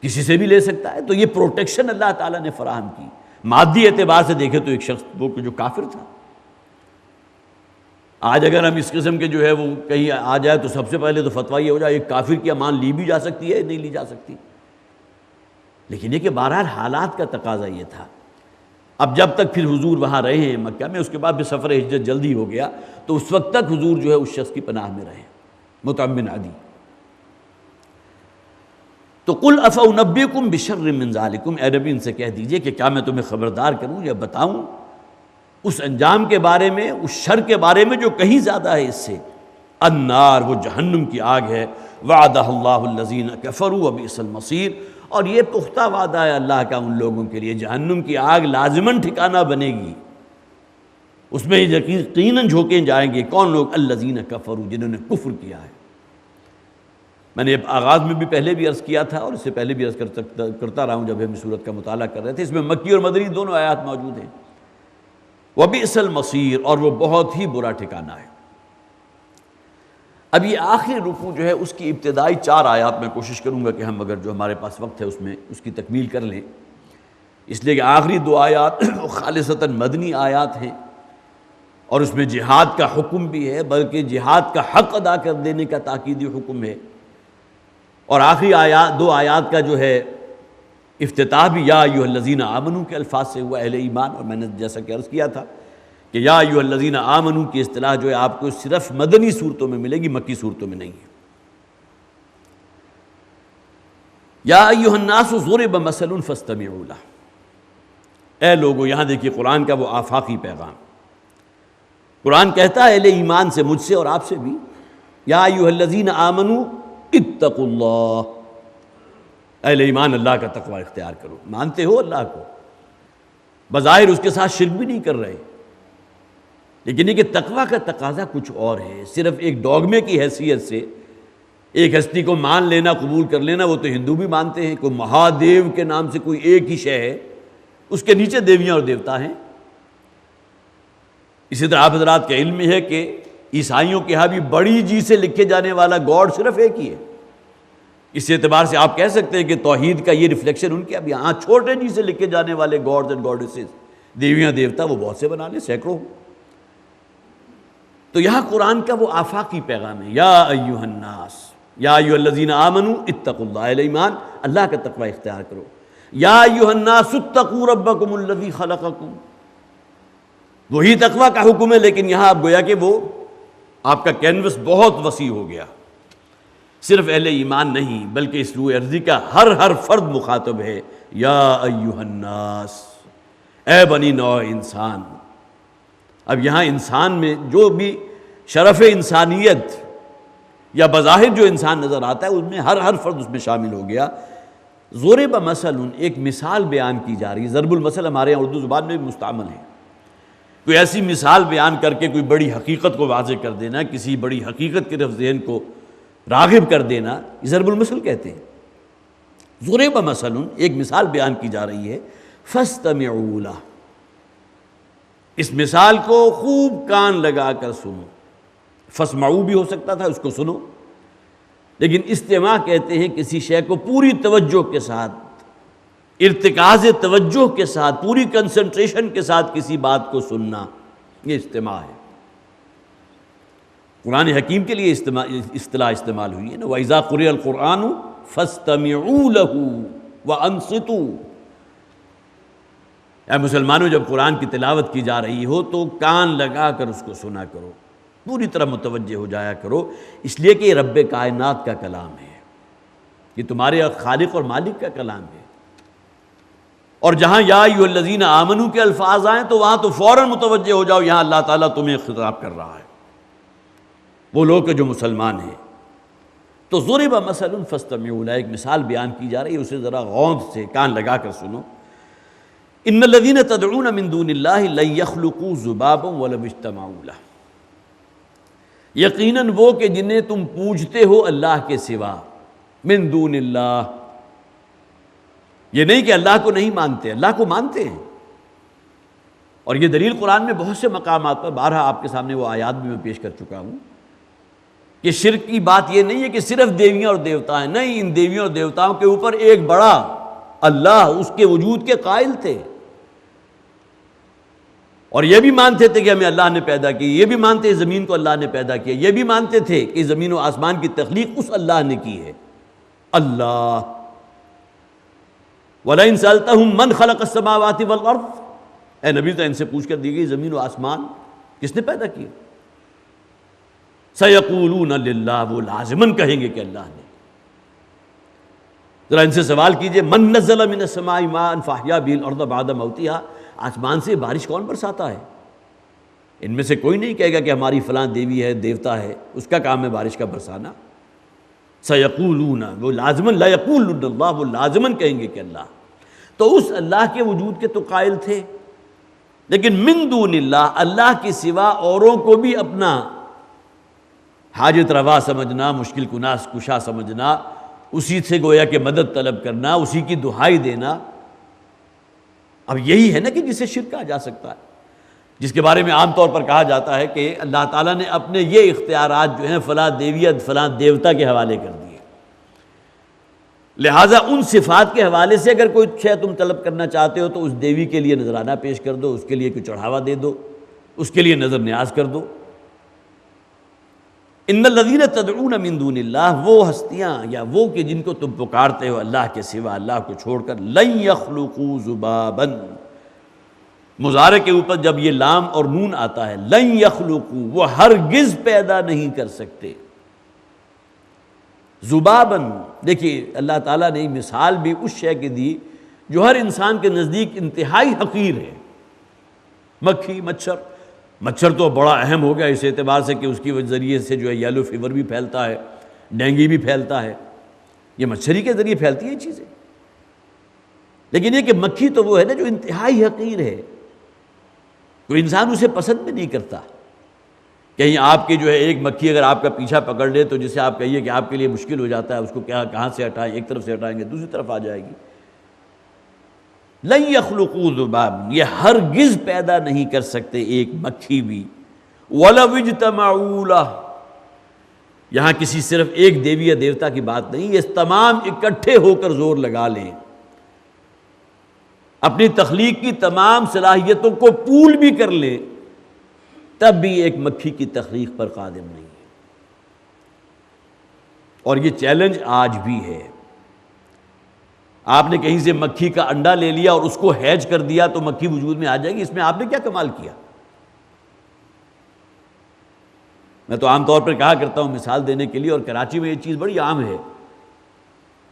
کسی سے بھی لے سکتا ہے، تو یہ پروٹیکشن اللہ تعالیٰ نے فراہم کی۔ مادی اعتبار سے دیکھے تو ایک شخص وہ جو کافر تھا، آج اگر ہم اس قسم کے جو ہے وہ کہیں آ جائے تو سب سے پہلے تو فتویٰ یہ ہو جائے ایک کافر کی امان لی بھی جا سکتی ہے نہیں لی جا سکتی، لیکن یہ کہ بہرحال حالات کا تقاضا یہ تھا۔ اب جب تک پھر حضور وہاں رہے ہیں مکہ میں، اس کے بعد پھر سفر ہجرت جلدی ہو گیا، تو اس وقت تک حضور جو ہے اس شخص کی پناہ میں رہے، مطعم بن عدی۔ تو قل افانبئکم بشر من ذالکم، اے نبی ان سے کہہ دیجئے کہ کیا میں تمہیں خبردار کروں یا بتاؤں اس انجام کے بارے میں، اس شر کے بارے میں جو کہیں زیادہ ہے اس سے، النار، وہ جہنم کی آگ ہے، وعدہ اللہ الذین کفروا وبئس المصیر، اور یہ پختہ وعدہ ہے اللہ کا ان لوگوں کے لیے، جہنم کی آگ لازماً ٹھکانہ بنے گی، اس میں یقیناً جھونکے جائیں گے۔ کون لوگ؟ الذین کفروا، جنہوں نے کفر کیا ہے۔ میں نے آغاز میں بھی پہلے بھی عرض کیا تھا اور اس سے پہلے بھی عرض کرتا رہا ہوں جب ہم اس صورت کا مطالعہ کر رہے تھے، اس میں مکی اور مدنی دونوں آیات موجود ہیں۔ وبئس المصیر، اور وہ بہت ہی برا ٹھکانہ ہے۔ اب یہ آخری رکوع جو ہے اس کی ابتدائی 4 آیات میں کوشش کروں گا کہ ہم اگر جو ہمارے پاس وقت ہے اس میں اس کی تکمیل کر لیں، اس لیے کہ آخری 2 آیات خالصتاً مدنی آیات ہیں، اور اس میں جہاد کا حکم بھی ہے، بلکہ جہاد کا حق ادا کر دینے کا تاکیدی حکم ہے، اور آخری 2 آیات کا جو ہے افتتاح بھی یا ایھا الذین آمنوا کے الفاظ سے ہوا، اہل ایمان، اور میں نے جیسا کہ عرض کیا تھا کہ یا ایھا الذین آمنوا کی اصطلاح جو ہے آپ کو صرف مدنی صورتوں میں ملے گی، مکی صورتوں میں نہیں ہے۔ یا ایھا الناس ضرب مثل فاستمعوا لہ، اے لوگو، یہاں دیکھیے قرآن کا وہ آفاقی پیغام، قرآن کہتا ہے اہل ایمان سے، مجھ سے اور آپ سے بھی، یا ایھا الذین آمنوا اتقوا اللہ، اہل ایمان اللہ کا تقوی اختیار کرو۔ مانتے ہو اللہ کو، بظاہر اس کے ساتھ شرک بھی نہیں کر رہے، لیکن یہ کہ تقوی کا تقاضا کچھ اور ہے۔ صرف ایک ڈوگمے کی حیثیت سے ایک ہستی کو مان لینا، قبول کر لینا، وہ تو ہندو بھی مانتے ہیں، کوئی مہادیو کے نام سے کوئی ایک ہی شے ہے، اس کے نیچے دیویاں اور دیوتا ہیں۔ اسی طرح آپ حضرات کا علم ہے کہ عیسائیوں کے ہاں بھی بڑی جی سے لکھے جانے والا گاڈ صرف ایک ہی ہے، اس اعتبار سے آپ کہہ سکتے ہیں کہ توحید کا یہ ریفلیکشن ان کے اب یہاں چھوٹے جی سے لکھے جانے والے گاڈز اینڈ گاڈیسز، دیویاں دیوتا، وہ بہت سے بنا لیں، سینکڑوں۔ تو یہاں قرآن کا وہ آفاقی پیغام ہے، یا ایھا الناس، یا ایھا الذین آمنوا اتقوا اللہ، اہل ایمان اللہ کا تقوی اختیار کرو، یا ایھا الناس اتقوا ربکم الذی خلقکم، وہی تقوی کا حکم ہے، لیکن یہاں آپ گویا کہ وہ آپ کا کینوس بہت وسیع ہو گیا، صرف اہل ایمان نہیں بلکہ اس روح ارضی کا ہر فرد مخاطب ہے، یا ایھا الناس، اے بنی نوع انسان۔ اب یہاں انسان میں جو بھی شرف انسانیت یا بظاہر جو انسان نظر آتا ہے، اس میں ہر فرد اس میں شامل ہو گیا۔ ضرب مثل، ایک مثال بیان کی جا رہی ہے۔ ضرب المثل ہمارے یہاں اردو زبان میں بھی مستعمل ہے، کوئی ایسی مثال بیان کر کے کوئی بڑی حقیقت کو واضح کر دینا، کسی بڑی حقیقت کی طرف ذہن کو راغب کر دینا، یہ ضرب المثل کہتے ہیں۔ ضرب مثل، ایک مثال بیان کی جا رہی ہے، فاستمعوا لہ، اس مثال کو خوب کان لگا کر سنو۔ فاسمعوا بھی ہو سکتا تھا، اس کو سنو، لیکن استماع کہتے ہیں کسی شے کو پوری توجہ کے ساتھ، ارتکاز توجہ کے ساتھ، پوری کنسنٹریشن کے ساتھ کسی بات کو سننا، یہ استماع ہے۔ قرآن حکیم کے لیے اصطلاح استعمال ہوئی ہے نا، وَإِذَا قُرِئَ الْقُرْآنُ فَاسْتَمِعُوا لَهُ وَأَنصِتُوا۔ اے مسلمانوں، جب قرآن کی تلاوت کی جا رہی ہو تو کان لگا کر اس کو سنا کرو، پوری طرح متوجہ ہو جایا کرو، اس لیے کہ یہ رب کائنات کا کلام ہے، یہ تمہارے خالق اور مالک کا کلام ہے۔ اور جہاں یا ایھا الذین آمنوا کے الفاظ آئیں تو وہاں تو فوراً متوجہ ہو جاؤ، یہاں اللہ تعالیٰ تمہیں خطاب کر رہا ہے، وہ لوگ جو مسلمان ہیں۔ تو ضرب مثل فاستمعوا لہ، ایک مثال بیان کی جا رہی ہے، اسے ذرا غور سے کان لگا کر سنو۔ ان الذین تدعون من دون اللہ لن یخلقوا ذبابا ولو اجتمعوا لہ، یقیناً وہ کہ جنہیں تم پوجتے ہو اللہ کے سوا، من دون اللہ، یہ نہیں کہ اللہ کو نہیں مانتے، اللہ کو مانتے ہیں، اور یہ دلیل قرآن میں بہت سے مقامات پر، بارہا آپ کے سامنے وہ آیات بھی میں پیش کر چکا ہوں کہ شرک کی بات یہ نہیں ہے کہ صرف دیویاں اور دیوتا ہیں، نہیں، ان دیویوں اور دیوتاؤں کے اوپر ایک بڑا اللہ اس کے وجود کے قائل تھے، اور یہ بھی مانتے تھے کہ ہمیں اللہ نے پیدا کی، یہ بھی مانتے ہیں زمین کو اللہ نے پیدا کیا، یہ بھی مانتے تھے کہ زمین و آسمان کی تخلیق اس اللہ نے کی ہے، اللہ۔ وَلَئِن سَأَلْتَهُم مَّنْ خَلَقَ السَّمَاوَاتِ وَالْأَرْضَ، اے نبی تو ان سے پوچھ کر دی گئی زمین و آسمان کس نے پیدا کیا؟ سَيَقُولُونَ لِلَّهِ، وہ لازماً کہیں گے کہ اللہ نے۔ ذرا ان سے سوال کیجئے، مَن نَزَّلَ مِنَ السَّمَاءِ مَاءً فَأَحْيَا بِهِ الْأَرْضَ بَعْدَ مَوْتِهَا، آسمان سے بارش کون برساتا ہے؟ ان میں سے کوئی نہیں کہے گا کہ ہماری فلاں دیوی ہے، دیوتا ہے، اس کا کام ہے بارش کا برسانا۔ سَيَقُولُونَ، وہ لازماً، لا يَقُولُونَ اللہ، وہ لازماً کہیں گے کہ اللہ۔ تو اس اللہ کے وجود کے تو قائل تھے، لیکن من دون اللہ، اللہ کے سوا اوروں کو بھی اپنا حاجت روا سمجھنا، مشکل کشا سمجھنا، اسی سے گویا کہ مدد طلب کرنا، اسی کی دہائی دینا، اب یہی ہے نا کہ جسے شرک کہا جا سکتا ہے، جس کے بارے میں عام طور پر کہا جاتا ہے کہ اللہ تعالیٰ نے اپنے یہ اختیارات جو ہیں فلاں دیویت فلاں دیوتا کے حوالے کر دیے، لہٰذا ان صفات کے حوالے سے اگر کوئی شے تم طلب کرنا چاہتے ہو تو اس دیوی کے لیے نذرانہ پیش کر دو، اس کے لیے کوئی چڑھاوا دے دو، اس کے لیے نظر نیاز کر دو۔ ان الذین تدعون من دون اللہ، وہ ہستیاں یا وہ کہ جن کو تم پکارتے ہو اللہ کے سوا، اللہ کو چھوڑ کر، لن یخلقوا ذبابا، مضارع کے اوپر جب یہ لام اور نون آتا ہے، لن یخلقوا، وہ ہرگز پیدا نہیں کر سکتے، ذباباً، دیکھیے اللہ تعالیٰ نے مثال بھی اس شے کی دی جو ہر انسان کے نزدیک انتہائی حقیر ہے، مکھی، مچھر تو بڑا اہم ہو گیا اس اعتبار سے کہ اس کی ذریعے سے جو ہے یلو فیور بھی پھیلتا ہے، ڈینگی بھی پھیلتا ہے، یہ مچھری کے ذریعے پھیلتی ہیں چیزیں، لیکن یہ کہ مکھی تو وہ ہے نا جو انتہائی حقیر ہے، کوئی انسان اسے پسند بھی نہیں کرتا۔ کہیں آپ کی جو ہے ایک مکھی اگر آپ کا پیچھا پکڑ لے تو جسے آپ کہیے کہ آپ کے لیے مشکل ہو جاتا ہے، اس کو کہاں سے ہٹائیں، ایک طرف سے ہٹائیں گے دوسری طرف آ جائے گی۔ لن یخلقوا ذبابا، یہ ہرگز پیدا نہیں کر سکتے ایک مکھی بھی، ولو اجتمعوا لہ، یہاں کسی صرف ایک دیوی یا دیوتا کی بات نہیں، یہ تمام اکٹھے ہو کر زور لگا لیں، اپنی تخلیق کی تمام صلاحیتوں کو پول بھی کر لیں، تب بھی ایک مکھی کی تخلیق پر قادر نہیں ہے۔ اور یہ چیلنج آج بھی ہے۔ آپ نے کہیں سے مکھی کا انڈا لے لیا اور اس کو ہیج کر دیا تو مکھی وجود میں آ جائے گی، اس میں آپ نے کیا کمال کیا؟ میں تو عام طور پر کہا کرتا ہوں مثال دینے کے لیے، اور کراچی میں یہ چیز بڑی عام ہے،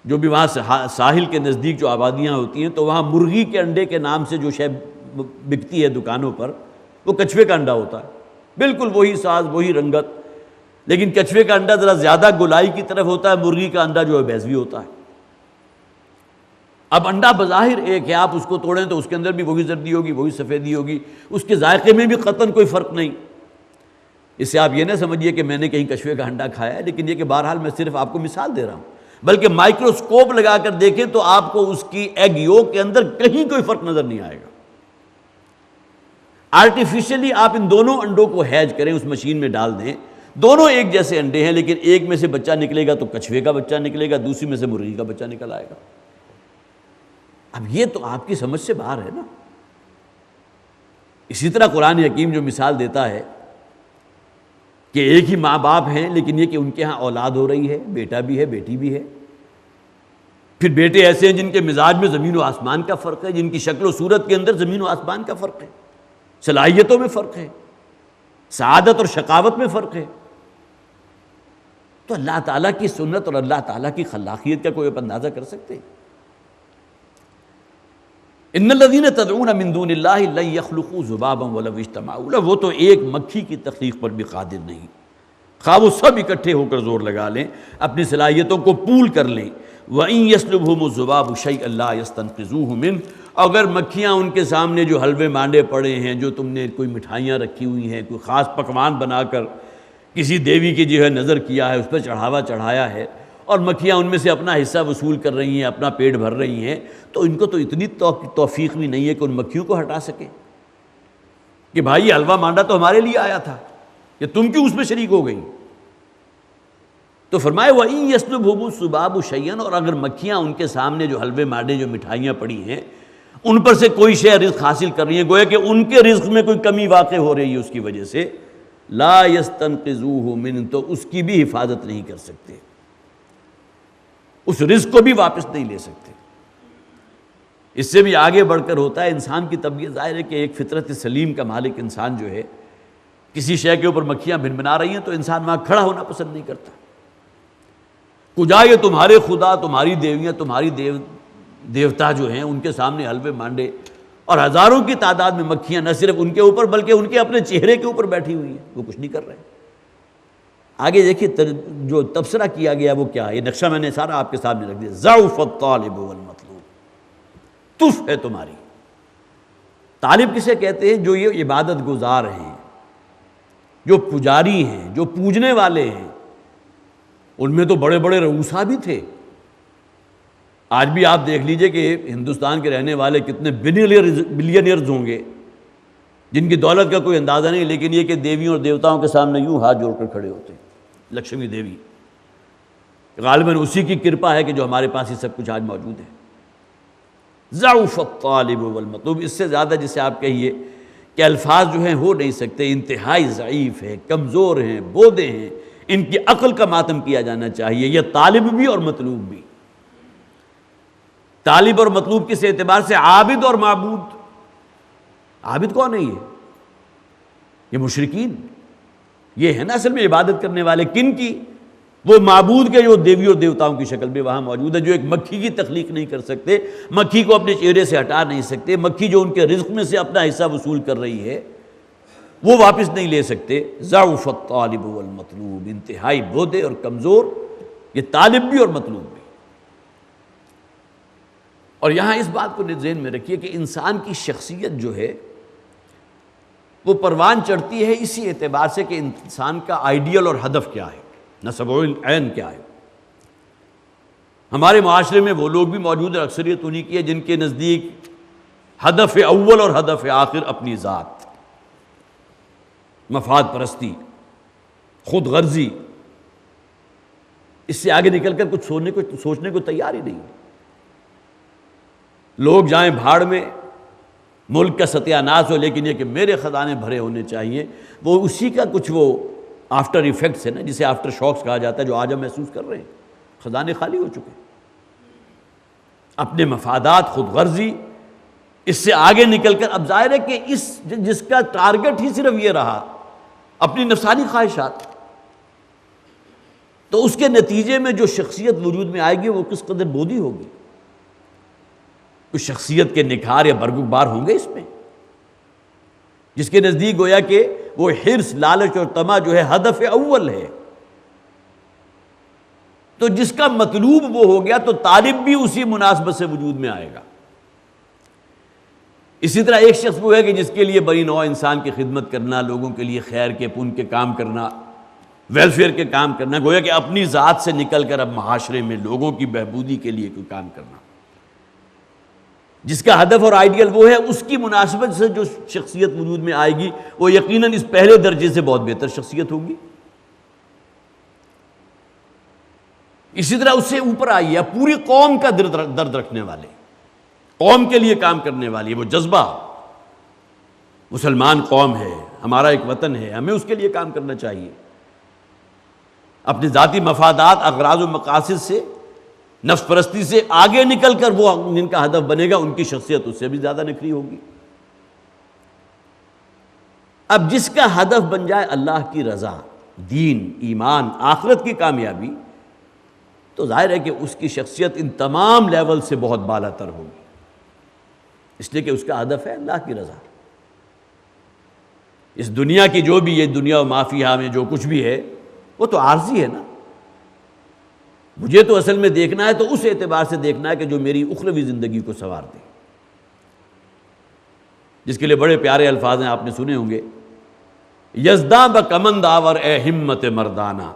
جو بھی وہاں ساحل کے نزدیک جو آبادیاں ہوتی ہیں تو وہاں مرغی کے انڈے کے نام سے جو شے بکتی ہے دکانوں پر، وہ کچھوے کا انڈا ہوتا ہے، بالکل وہی ساز وہی رنگت، لیکن کچھوے کا انڈا ذرا زیادہ گولائی کی طرف ہوتا ہے، مرغی کا انڈا جو ہے بیضوی ہوتا ہے۔ اب انڈا بظاہر ایک ہے، آپ اس کو توڑیں تو اس کے اندر بھی وہی زردی ہوگی، وہی سفیدی ہوگی، اس کے ذائقے میں بھی قطعاً کوئی فرق نہیں۔ اس سے آپ یہ نہ سمجھیے کہ میں نے کہیں کچھوے کا انڈا کھایا ہے، لیکن یہ کہ بہرحال میں صرف آپ کو مثال دے رہا ہوں، بلکہ مائکروسکوپ لگا کر دیکھیں تو آپ کو اس کی ایگ یولک کے اندر کہیں کوئی فرق نظر نہیں آئے گا۔ آرٹیفیشلی آپ ان دونوں انڈوں کو ہیج کریں، اس مشین میں ڈال دیں، دونوں ایک جیسے انڈے ہیں، لیکن ایک میں سے بچہ نکلے گا تو کچھوے کا بچہ نکلے گا، دوسری میں سے مرغی کا بچہ نکل آئے گا۔ اب یہ تو آپ کی سمجھ سے باہر ہے نا۔ اسی طرح قرآن حکیم جو مثال دیتا ہے کہ ایک ہی ماں باپ ہیں، لیکن یہ کہ ان کے ہاں اولاد ہو رہی ہے، بیٹا بھی ہے بیٹی بھی ہے، پھر بیٹے ایسے ہیں جن کے مزاج میں زمین و آسمان کا فرق ہے، جن کی شکل و صورت کے اندر زمین و آسمان کا فرق ہے، صلاحیتوں میں فرق ہے، سعادت اور شقاوت میں فرق ہے۔ تو اللہ تعالیٰ کی سنت اور اللہ تعالیٰ کی خلاقیت کا کوئی آپ اندازہ کر سکتے ہیں؟ ان الذین تدعون من دون اللہ لن یخلقوا ذبابا ولو اجتمعوا لہ، وہ تو ایک مکھی کی تخلیق پر بھی قادر نہیں، خواہ وہ سب اکٹھے ہو کر زور لگا لیں، اپنی صلاحیتوں کو پول کر لیں۔ وَإِن يَسْلُبْهُمُ الذُّبَابُ شَيْئًا لَا يَسْتَنقِذُوهُ مِنْهُ، اگر مکھیاں ان کے سامنے جو حلوے مانڈے پڑے ہیں، جو تم نے کوئی مٹھائیاں رکھی ہوئی ہیں، کوئی خاص پکوان بنا کر کسی دیوی کی جو ہے نظر کیا ہے، اس پہ چڑھاوا چڑھایا ہے، اور مکھیاں ان میں سے اپنا حصہ وصول کر رہی ہیں، اپنا پیٹ بھر رہی ہیں، تو ان کو تو اتنی توفیق بھی نہیں ہے کہ ان مکھیوں کو ہٹا سکے کہ بھائی یہ حلوہ مانڈا تو ہمارے لیے آیا تھا، کہ تم کیوں اس میں شریک ہو گئی؟ تو فرمائے وَإِن يَسْلُبْهُمُ الذُّبَابُ شَيْئًا، اور اگر مکھیاں ان کے سامنے جو حلوے مانڈے جو مٹھائیاں پڑی ہیں ان پر سے کوئی شے رزق حاصل کر رہی ہیں، گویا کہ ان کے رزق میں کوئی کمی واقع ہو رہی ہے، اس کی وجہ سے لا يَسْتَنقِذُوهُ مِنْ، تو اس کی بھی حفاظت نہیں کر سکتے، اس رزق کو بھی واپس نہیں لے سکتے۔ اس سے بھی آگے بڑھ کر ہوتا ہے انسان کی طبیعت، ظاہر ہے کہ ایک فطرت سلیم کا مالک انسان جو ہے، کسی شے کے اوپر مکھیاں بھنبھنا رہی ہیں تو انسان وہاں کھڑا ہونا پسند نہیں کرتا۔ کجا یہ تمہارے خدا، تمہاری دیویاں، تمہاری دیوتا جو ہیں ان کے سامنے حلوے مانڈے، اور ہزاروں کی تعداد میں مکھیاں نہ صرف ان کے اوپر بلکہ ان کے اپنے چہرے کے اوپر بیٹھی ہوئی ہیں، وہ کچھ نہیں کر رہے۔ آگے دیکھیے جو تبصرہ کیا گیا وہ کیا ہے، یہ نقشہ میں نے سارا آپ کے سامنے رکھ دیا۔ ضعف الطالب والمطلوب، تف ہے تمہاری۔ طالب کسے کہتے ہیں؟ جو یہ عبادت گزار ہیں، جو پجاری ہیں، جو پوجنے والے ہیں۔ ان میں تو بڑے بڑے رؤوسا بھی تھے۔ آج بھی آپ دیکھ لیجئے کہ ہندوستان کے رہنے والے کتنے بلینئرز ہوں گے جن کی دولت کا کوئی اندازہ نہیں، لیکن یہ کہ دیویوں اور دیوتاؤں کے سامنے یوں ہاتھ جوڑ کر کھڑے ہوتے ہیں۔ لکشمی دیوی غالباً اسی کی کرپا ہے کہ جو ہمارے پاس یہ سب کچھ آج موجود ہے۔ ضعف الطالب والمطلوب، اس سے زیادہ جسے آپ کہیے کہ الفاظ جو ہیں ہو نہیں سکتے، انتہائی ضعیف ہے، کمزور ہیں، بودے ہیں، ان کی عقل کا ماتم کیا جانا چاہیے، یہ طالب بھی اور مطلوب بھی۔ طالب اور مطلوب کس اعتبار سے؟ عابد اور معبود۔ عابد کون ہے؟ یہ مشرکین، یہ ہے نا اصل میں عبادت کرنے والے۔ کن کی؟ وہ معبود کے جو دیوی اور دیوتاؤں کی شکل میں وہاں موجود ہے، جو ایک مکھی کی تخلیق نہیں کر سکتے، مکھی کو اپنے چہرے سے ہٹا نہیں سکتے، مکھی جو ان کے رزق میں سے اپنا حصہ وصول کر رہی ہے وہ واپس نہیں لے سکتے۔ ضعف الطالب والمطلوب، انتہائی بودے اور کمزور، یہ طالب بھی اور مطلوب بھی۔ اور یہاں اس بات کو ذہن میں رکھیے کہ انسان کی شخصیت جو ہے وہ پروان چڑھتی ہے اسی اعتبار سے کہ انسان کا آئیڈیل اور ہدف کیا ہے، نصب العین کیا ہے۔ ہمارے معاشرے میں وہ لوگ بھی موجود ہیں، اکثریت انہی کی ہے، جن کے نزدیک ہدف اول اور ہدف آخر اپنی ذات، مفاد پرستی، خود غرضی، اس سے آگے نکل کر کچھ سوچنے کو تیار ہی نہیں. لوگ جائیں بھاڑ میں، ملک کا ستیہ ناش ہو، لیکن یہ کہ میرے خزانے بھرے ہونے چاہیے، وہ اسی کا کچھ وہ آفٹر ایفیکٹس ہے نا، جسے آفٹر شاکس کہا جاتا ہے، جو آج ہم محسوس کر رہے ہیں. خزانے خالی ہو چکے، اپنے مفادات، خود غرضی، اس سے آگے نکل کر اب ظاہر ہے کہ جس کا ٹارگٹ ہی صرف یہ رہا اپنی نفسانی خواہشات، تو اس کے نتیجے میں جو شخصیت وجود میں آئے گی وہ کس قدر بودی ہوگی. کچھ شخصیت کے نکھار یا برگزار ہوں گے اس میں، جس کے نزدیک گویا کہ وہ حرص، لالچ اور طمع جو ہے ہدف اول ہے. تو جس کا مطلوب وہ ہو گیا تو طالب بھی اسی مناسبت سے وجود میں آئے گا. اسی طرح ایک شخص وہ ہے کہ جس کے لیے بڑی نوع انسان کی خدمت کرنا، لوگوں کے لیے خیر کے پن کے کام کرنا، ویلفیئر کے کام کرنا، گویا کہ اپنی ذات سے نکل کر اب معاشرے میں لوگوں کی بہبودی کے لیے کوئی کام کرنا. جس کا ہدف اور آئیڈیل وہ ہے، اس کی مناسبت سے جو شخصیت وجود میں آئے گی وہ یقیناً اس پہلے درجے سے بہت بہتر شخصیت ہوگی. اسی طرح اس سے اوپر آئی ہے پوری قوم کا درد رکھنے والے، قوم کے لیے کام کرنے والی، وہ جذبہ، مسلمان قوم ہے، ہمارا ایک وطن ہے، ہمیں اس کے لیے کام کرنا چاہیے. اپنے ذاتی مفادات، اغراض و مقاصد سے، نفس پرستی سے آگے نکل کر وہ جن کا ہدف بنے گا ان کی شخصیت اس سے بھی زیادہ نکھری ہوگی. اب جس کا ہدف بن جائے اللہ کی رضا، دین، ایمان، آخرت کی کامیابی، تو ظاہر ہے کہ اس کی شخصیت ان تمام لیول سے بہت بالا تر ہوگی، اس لیے کہ اس کا ہدف ہے اللہ کی رضا. اس دنیا کی جو بھی یہ دنیا و ما فیہا میں جو کچھ بھی ہے وہ تو عارضی ہے نا. مجھے تو اصل میں دیکھنا ہے تو اس اعتبار سے دیکھنا ہے کہ جو میری اخروی زندگی کو سنوار دے، جس کے لیے بڑے پیارے الفاظ ہیں، آپ نے سنے ہوں گے، یزداں بکمند آور اے ہمت مردانہ.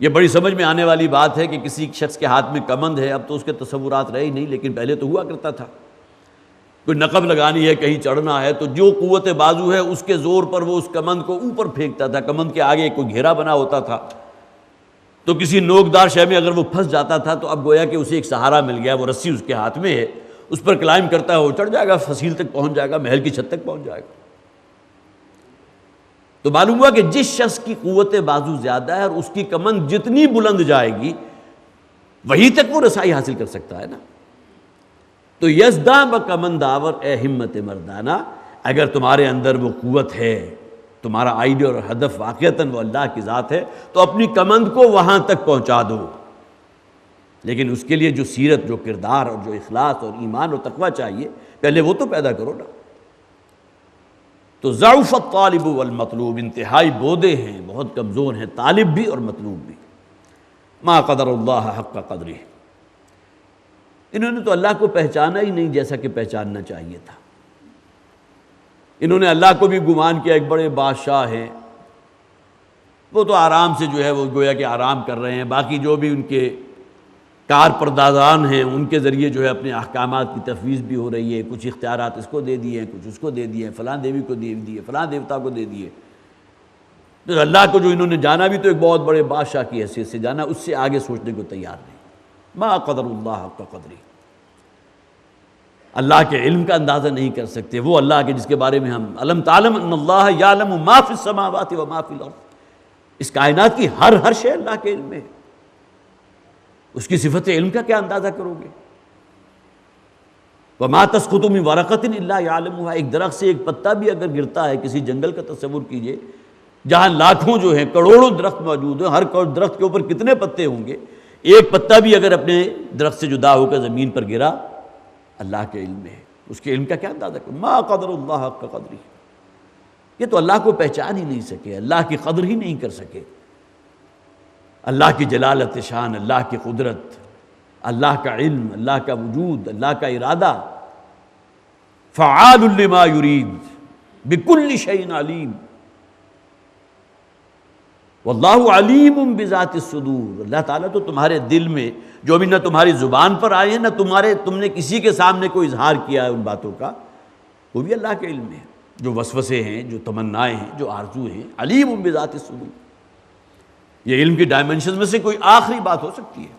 یہ بڑی سمجھ میں آنے والی بات ہے کہ کسی شخص کے ہاتھ میں کمند ہے، اب تو اس کے تصورات رہے ہی نہیں، لیکن پہلے تو ہوا کرتا تھا. کوئی نقب لگانی ہے، کہیں چڑھنا ہے، تو جو قوت بازو ہے اس کے زور پر وہ اس کمند کو اوپر پھینکتا تھا. کمند کے آگے کوئی گھیرا بنا ہوتا تھا، تو کسی نوکدار شے میں اگر وہ پھنس جاتا تھا تو اب گویا کہ اسے ایک سہارا مل گیا، وہ رسی اس کے ہاتھ میں ہے، اس پر کلائم کرتا ہے، وہ چڑھ جائے گا، فصیل تک پہنچ جائے گا، محل کی چھت تک پہنچ جائے گا. تو معلوم ہوا کہ جس شخص کی قوت بازو زیادہ ہے اور اس کی کمند جتنی بلند جائے گی وہیں تک وہ رسائی حاصل کر سکتا ہے نا. تو یزداں بکمند آور اے ہمت مردانہ، اگر تمہارے اندر وہ قوت ہے، تمہارا آئیڈیا اور ہدف واقعتاً وہ اللہ کی ذات ہے، تو اپنی کمند کو وہاں تک پہنچا دو. لیکن اس کے لیے جو سیرت، جو کردار اور جو اخلاص اور ایمان اور تقویٰ چاہیے، پہلے وہ تو پیدا کرو نا. تو ضعف الطالب والمطلوب، انتہائی بودے ہیں، بہت کمزور ہیں طالب بھی اور مطلوب بھی. ما قدر اللہ حق قدرہ، انہوں نے تو اللہ کو پہچانا ہی نہیں جیسا کہ پہچاننا چاہیے تھا. انہوں نے اللہ کو بھی گمان کیا ایک بڑے بادشاہ ہیں، وہ تو آرام سے جو ہے وہ گویا کہ آرام کر رہے ہیں، باقی جو بھی ان کے کار پردازان ہیں ان کے ذریعے جو ہے اپنے احکامات کی تفویض بھی ہو رہی ہے. کچھ اختیارات اس کو دے دیے ہیں، کچھ اس کو دے دیے ہیں، فلاں دیوی کو دے دیے، فلاں دیوتا کو دے دیے. تو اللہ کو جو انہوں نے جانا بھی تو ایک بہت بڑے بادشاہ کی حیثیت سے جانا، اس سے آگے سوچنے کو تیار نہیں. ما قدر اللہ حق قدرہ، اللہ کے علم کا اندازہ نہیں کر سکتے. وہ اللہ کے جس کے بارے میں ہم الم تعلم ان اللہ یعلم ما فی السماوات و ما فی الارض، اس کائنات کی ہر شے اللہ کے علم میں ہے. اس کی صفت علم کا کیا اندازہ کرو گے؟ وما تسقط من ورقۃ الا یعلمها، ایک درخت سے ایک پتا بھی اگر گرتا ہے، کسی جنگل کا تصور کیجئے جہاں لاکھوں جو ہیں، کروڑوں درخت موجود ہیں، ہر درخت کے اوپر کتنے پتے ہوں گے، ایک پتا بھی اگر اپنے درخت سے جدا ہو کر زمین پر گرا، اللہ کے علم میں ہے. اس کے علم کا کیا اندازہ کرو؟ ما قدر اللہ حق قدرہ، یہ تو اللہ کو پہچان ہی نہیں سکے، اللہ کی قدر ہی نہیں کر سکے. اللہ کی جلالت شان، اللہ کی قدرت، اللہ کا علم، اللہ کا وجود، اللہ کا ارادہ، فعال لما یرید بکل شیء علیم، واللہ علیم بذات الصدور. اللہ تعالیٰ تو تمہارے دل میں جو بھی نہ تمہاری زبان پر آئے ہیں، نہ تم نے کسی کے سامنے کوئی اظہار کیا ہے ان باتوں کا، وہ بھی اللہ کے علم میں ہے. جو وسوسے ہیں، جو تمنائیں ہیں، جو آرزو ہیں، علیم بذات الصدور. یہ علم کی ڈائمنشنز میں سے کوئی آخری بات ہو سکتی ہے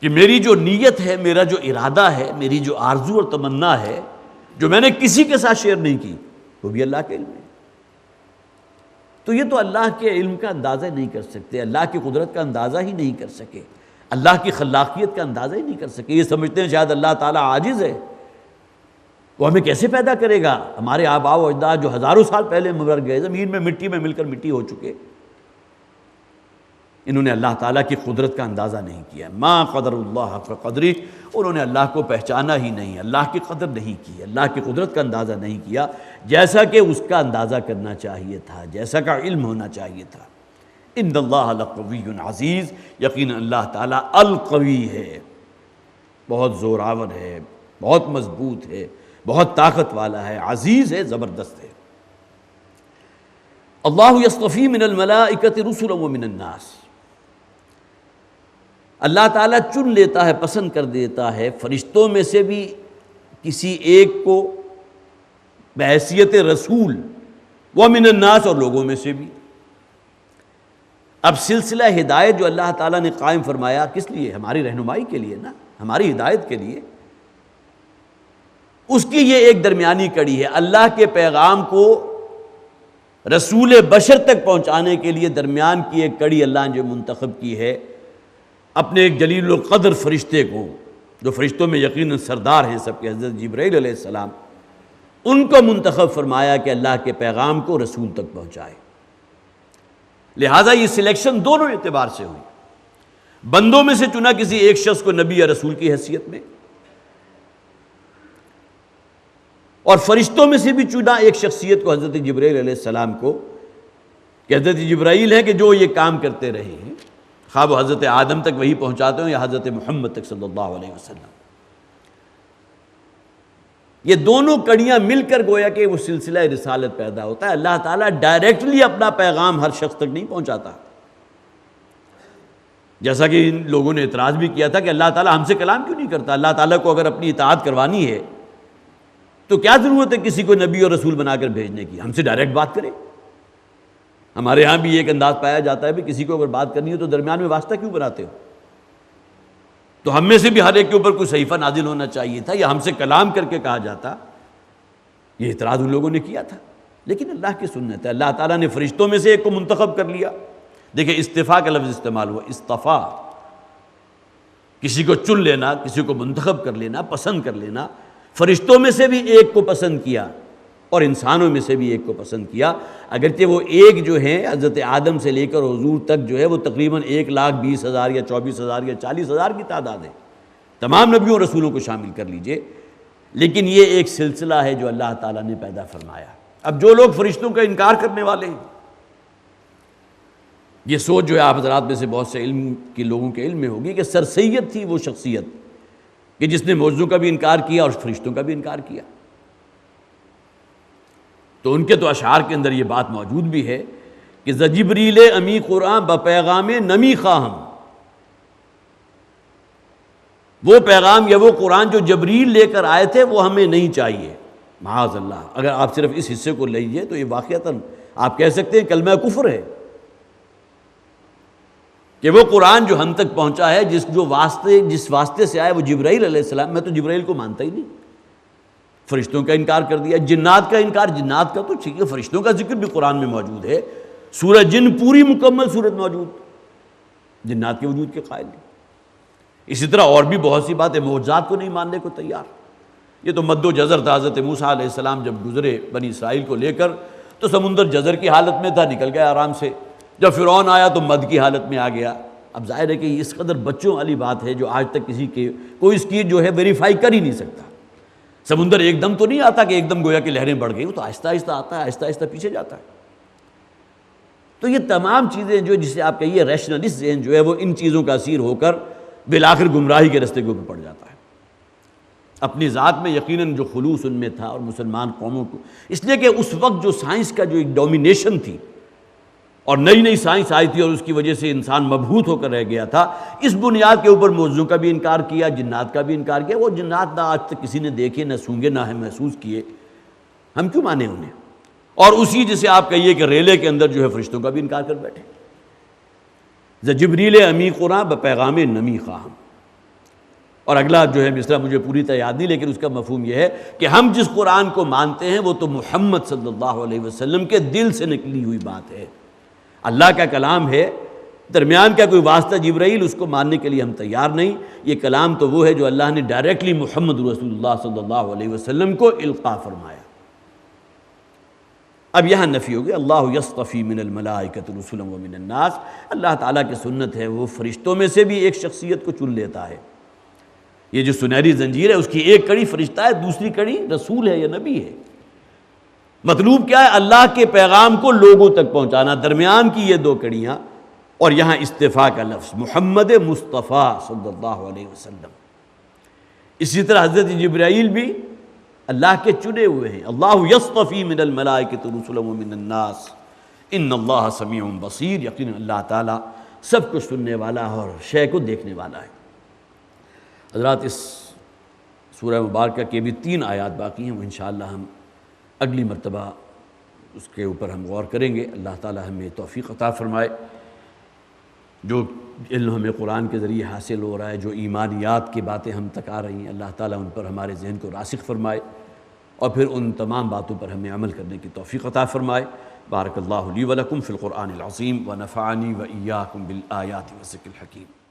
کہ میری جو نیت ہے، میرا جو ارادہ ہے، میری جو آرزو اور تمنا ہے، جو میں نے کسی کے ساتھ شیئر نہیں کی، وہ بھی اللہ کے علم ہے۔ تو یہ تو اللہ کے علم کا اندازہ نہیں کر سکتے، اللہ کی قدرت کا اندازہ ہی نہیں کر سکے، اللہ کی خلاقیت کا اندازہ ہی نہیں کر سکے۔ یہ سمجھتے ہیں شاید اللہ تعالیٰ عاجز ہے، وہ ہمیں کیسے پیدا کرے گا؟ ہمارے آباء و اجداد جو ہزاروں سال پہلے مر گئے، زمین میں مٹی میں مل کر مٹی ہو چکے، انہوں نے اللہ تعالیٰ کی قدرت کا اندازہ نہیں کیا۔ ما قدر اللہ حق قدری، انہوں نے اللہ کو پہچانا ہی نہیں، اللہ کی قدر نہیں کی، اللہ کی قدرت کا اندازہ نہیں کیا جیسا کہ اس کا اندازہ کرنا چاہیے تھا، جیسا کا علم ہونا چاہیے تھا۔ ان اللہ لقوی عزیز، یقینا اللہ تعالیٰ القوی ہے، بہت زوراور ہے، بہت مضبوط ہے، بہت طاقت والا ہے، عزیز ہے، زبردست ہے۔ اللہ یصطفی من الملائکۃ رسلا ومن الناس، اللہ تعالیٰ چن لیتا ہے، پسند کر دیتا ہے فرشتوں میں سے بھی کسی ایک کو بحیثیت رسول، ومن الناس، اور لوگوں میں سے بھی۔ اب سلسلہ ہدایت جو اللہ تعالیٰ نے قائم فرمایا کس لیے؟ ہماری رہنمائی کے لیے نا، ہماری ہدایت کے لیے۔ اس کی یہ ایک درمیانی کڑی ہے، اللہ کے پیغام کو رسول بشر تک پہنچانے کے لیے درمیان کی ایک کڑی اللہ نے جو منتخب کی ہے، اپنے ایک جلیل القدر فرشتے کو، جو فرشتوں میں یقیناً سردار ہیں سب کے، حضرت جبرائیل علیہ السلام، ان کو منتخب فرمایا کہ اللہ کے پیغام کو رسول تک پہنچائے۔ لہٰذا یہ سلیکشن دونوں اعتبار سے ہوئی، بندوں میں سے چنا کسی ایک شخص کو نبی یا رسول کی حیثیت میں، اور فرشتوں میں سے بھی چنا ایک شخصیت کو، حضرت جبرائیل علیہ السلام کو، کہ حضرت جبرائیل ہے کہ جو یہ کام کرتے رہے ہیں، خواہ وہ حضرت آدم تک وہی پہنچاتے ہوں یا حضرت محمد تک صلی اللہ علیہ وسلم۔ یہ دونوں کڑیاں مل کر گویا کہ وہ سلسلہ رسالت پیدا ہوتا ہے۔ اللہ تعالیٰ ڈائریکٹلی اپنا پیغام ہر شخص تک نہیں پہنچاتا، جیسا کہ ان لوگوں نے اعتراض بھی کیا تھا کہ اللہ تعالیٰ ہم سے کلام کیوں نہیں کرتا؟ اللہ تعالیٰ کو اگر اپنی اطاعت کروانی ہے تو کیا ضرورت ہے کسی کو نبی اور رسول بنا کر بھیجنے کی؟ ہم سے ڈائریکٹ بات کرے۔ ہمارے ہاں بھی ایک انداز پایا جاتا ہے بھی کسی کو اگر بات کرنی ہو تو درمیان میں واسطہ کیوں بناتے ہو؟ تو ہم میں سے بھی ہر ایک کے اوپر کوئی صحیفہ نازل ہونا چاہیے تھا، یا ہم سے کلام کر کے کہا جاتا۔ یہ اعتراض ان لوگوں نے کیا تھا، لیکن اللہ کی سنت ہے، اللہ تعالیٰ نے فرشتوں میں سے ایک کو منتخب کر لیا۔ دیکھیں استفاء کا لفظ استعمال ہوا، استفا، کسی کو چن لینا، کسی کو منتخب کر لینا، پسند کر لینا۔ فرشتوں میں سے بھی ایک کو پسند کیا اور انسانوں میں سے بھی ایک کو پسند کیا، اگرچہ وہ ایک جو ہیں حضرت آدم سے لے کر حضور تک جو ہے وہ تقریباً 1,20,000 یا 24,000 یا 40,000 کی تعداد ہے، تمام نبیوں اور رسولوں کو شامل کر لیجئے، لیکن یہ ایک سلسلہ ہے جو اللہ تعالیٰ نے پیدا فرمایا۔ اب جو لوگ فرشتوں کا انکار کرنے والے ہیں، یہ سوچ جو ہے آپ حضرات میں سے بہت سے علم کے لوگوں کے علم میں ہوگی کہ سر سید تھی وہ شخصیت کہ جس نے معجزوں کا بھی انکار کیا اور فرشتوں کا بھی انکار کیا۔ تو ان کے تو اشعار کے اندر یہ بات موجود بھی ہے کہ جبریل امی قرآن بپیغام نمی خواہم، وہ پیغام یا وہ قرآن جو جبریل لے کر آئے تھے وہ ہمیں نہیں چاہیے، معاذ اللہ۔ اگر آپ صرف اس حصے کو لیجئے تو یہ واقعتاً آپ کہہ سکتے ہیں کلمہ کفر ہے، کہ وہ قرآن جو ہم تک پہنچا ہے جس واسطے سے آئے وہ جبرائیل علیہ السلام، میں تو جبرائیل کو مانتا ہی نہیں، فرشتوں کا انکار کر دیا۔ جنات کا انکار، جنات کا تو ٹھیک ہے، فرشتوں کا ذکر بھی قرآن میں موجود ہے، سورہ جن پوری مکمل صورت موجود، جنات کے وجود کے قائل نہیں۔ اسی طرح اور بھی بہت سی باتیں، معجزات کو نہیں ماننے کو تیار۔ یہ تو مد و جزر تھا، حضرت موسیٰ علیہ السلام جب گزرے بنی اسرائیل کو لے کر تو سمندر جزر کی حالت میں تھا، نکل گیا آرام سے، جب فرعون آیا تو مد کی حالت میں آ گیا۔ اب ظاہر ہے کہ اس قدر بچوں والی بات ہے جو آج تک کوئی اس کی جو ہے ویریفائی کر ہی نہیں سکتا۔ سمندر ایک دم تو نہیں آتا کہ ایک دم گویا کہ لہریں بڑھ گئی، وہ تو آہستہ آہستہ آتا ہے، آہستہ آہستہ پیچھے جاتا ہے۔ تو یہ تمام چیزیں جو جسے آپ کہیے ریشنلسٹ ذہن جو ہے وہ ان چیزوں کا اسیر ہو کر بالآخر گمراہی کے رستے کے اوپر پڑ جاتا ہے۔ اپنی ذات میں یقیناً جو خلوص ان میں تھا اور مسلمان قوموں کو، اس لیے کہ اس وقت جو سائنس کا جو ایک ڈومینیشن تھی اور نئی نئی سائنس آئی تھی اور اس کی وجہ سے انسان مبہوت ہو کر رہ گیا تھا، اس بنیاد کے اوپر معجزوں کا بھی انکار کیا، جنات کا بھی انکار کیا۔ وہ جنات نہ آج تک کسی نے دیکھے، نہ سونگے، نہ ہے محسوس کیے، ہم کیوں مانیں انہیں؟ اور اسی جسے آپ کہیے کہ ریلے کے اندر جو ہے فرشتوں کا بھی انکار کر بیٹھے۔ ز جبریل امی قرآن بپیغام نمی خواہم. اور اگلا جو ہے مصرع مجھے پوری طرح یاد نہیں، لیکن اس کا مفہوم یہ ہے کہ ہم جس قرآن کو مانتے ہیں وہ تو محمد صلی اللہ علیہ وسلم کے دل سے نکلی ہوئی بات ہے، اللہ کا کلام ہے، درمیان کا کوئی واسطہ جبرائیل، اس کو ماننے کے لیے ہم تیار نہیں. یہ کلام تو وہ ہے جو اللہ نے ڈائریکٹلی محمد رسول اللہ صلی اللہ علیہ وسلم کو القاء فرمایا. اب یہاں نفی ہو گئی، اللہ یصطفی من الملائکۃ رسلا ومن الناس. اللہ تعالیٰ کی سنت ہے وہ فرشتوں میں سے بھی ایک شخصیت کو چن لیتا ہے. یہ جو سنہری زنجیر ہے اس کی ایک کڑی فرشتہ ہے، دوسری کڑی رسول ہے یا نبی ہے. مطلوب کیا ہے؟ اللہ کے پیغام کو لوگوں تک پہنچانا، درمیان کی یہ دو کڑیاں. اور یہاں استفاء کا لفظ محمد مصطفیٰ صلی اللہ علیہ وسلم. اسی طرح حضرت جبرائیل بھی اللہ کے چنے ہوئے ہیں. اللہ یصطفی من الملائکۃ رسلا ومن الناس ان اللہ سمیع بصیر. یقیناً اللہ تعالیٰ سب کچھ سننے والا اور شے کو دیکھنے والا ہے. حضرات اس سورہ مبارکہ کے بھی 3 آیات باقی ہیں، وہ انشاءاللہ ہم اگلی مرتبہ اس کے اوپر ہم غور کریں گے. اللہ تعالیٰ ہمیں توفیق عطا فرمائے. جو علم ہمیں قرآن کے ذریعے حاصل ہو رہا ہے، جو ایمانیات کی باتیں ہم تک آ رہی ہیں، اللہ تعالیٰ ان پر ہمارے ذہن کو راسخ فرمائے اور پھر ان تمام باتوں پر ہمیں عمل کرنے کی توفیق عطا فرمائے. بارک اللہ لی ولکم فی القرآن العظیم ونفعنی وإیاکم بالآیات والذکر الحکیم.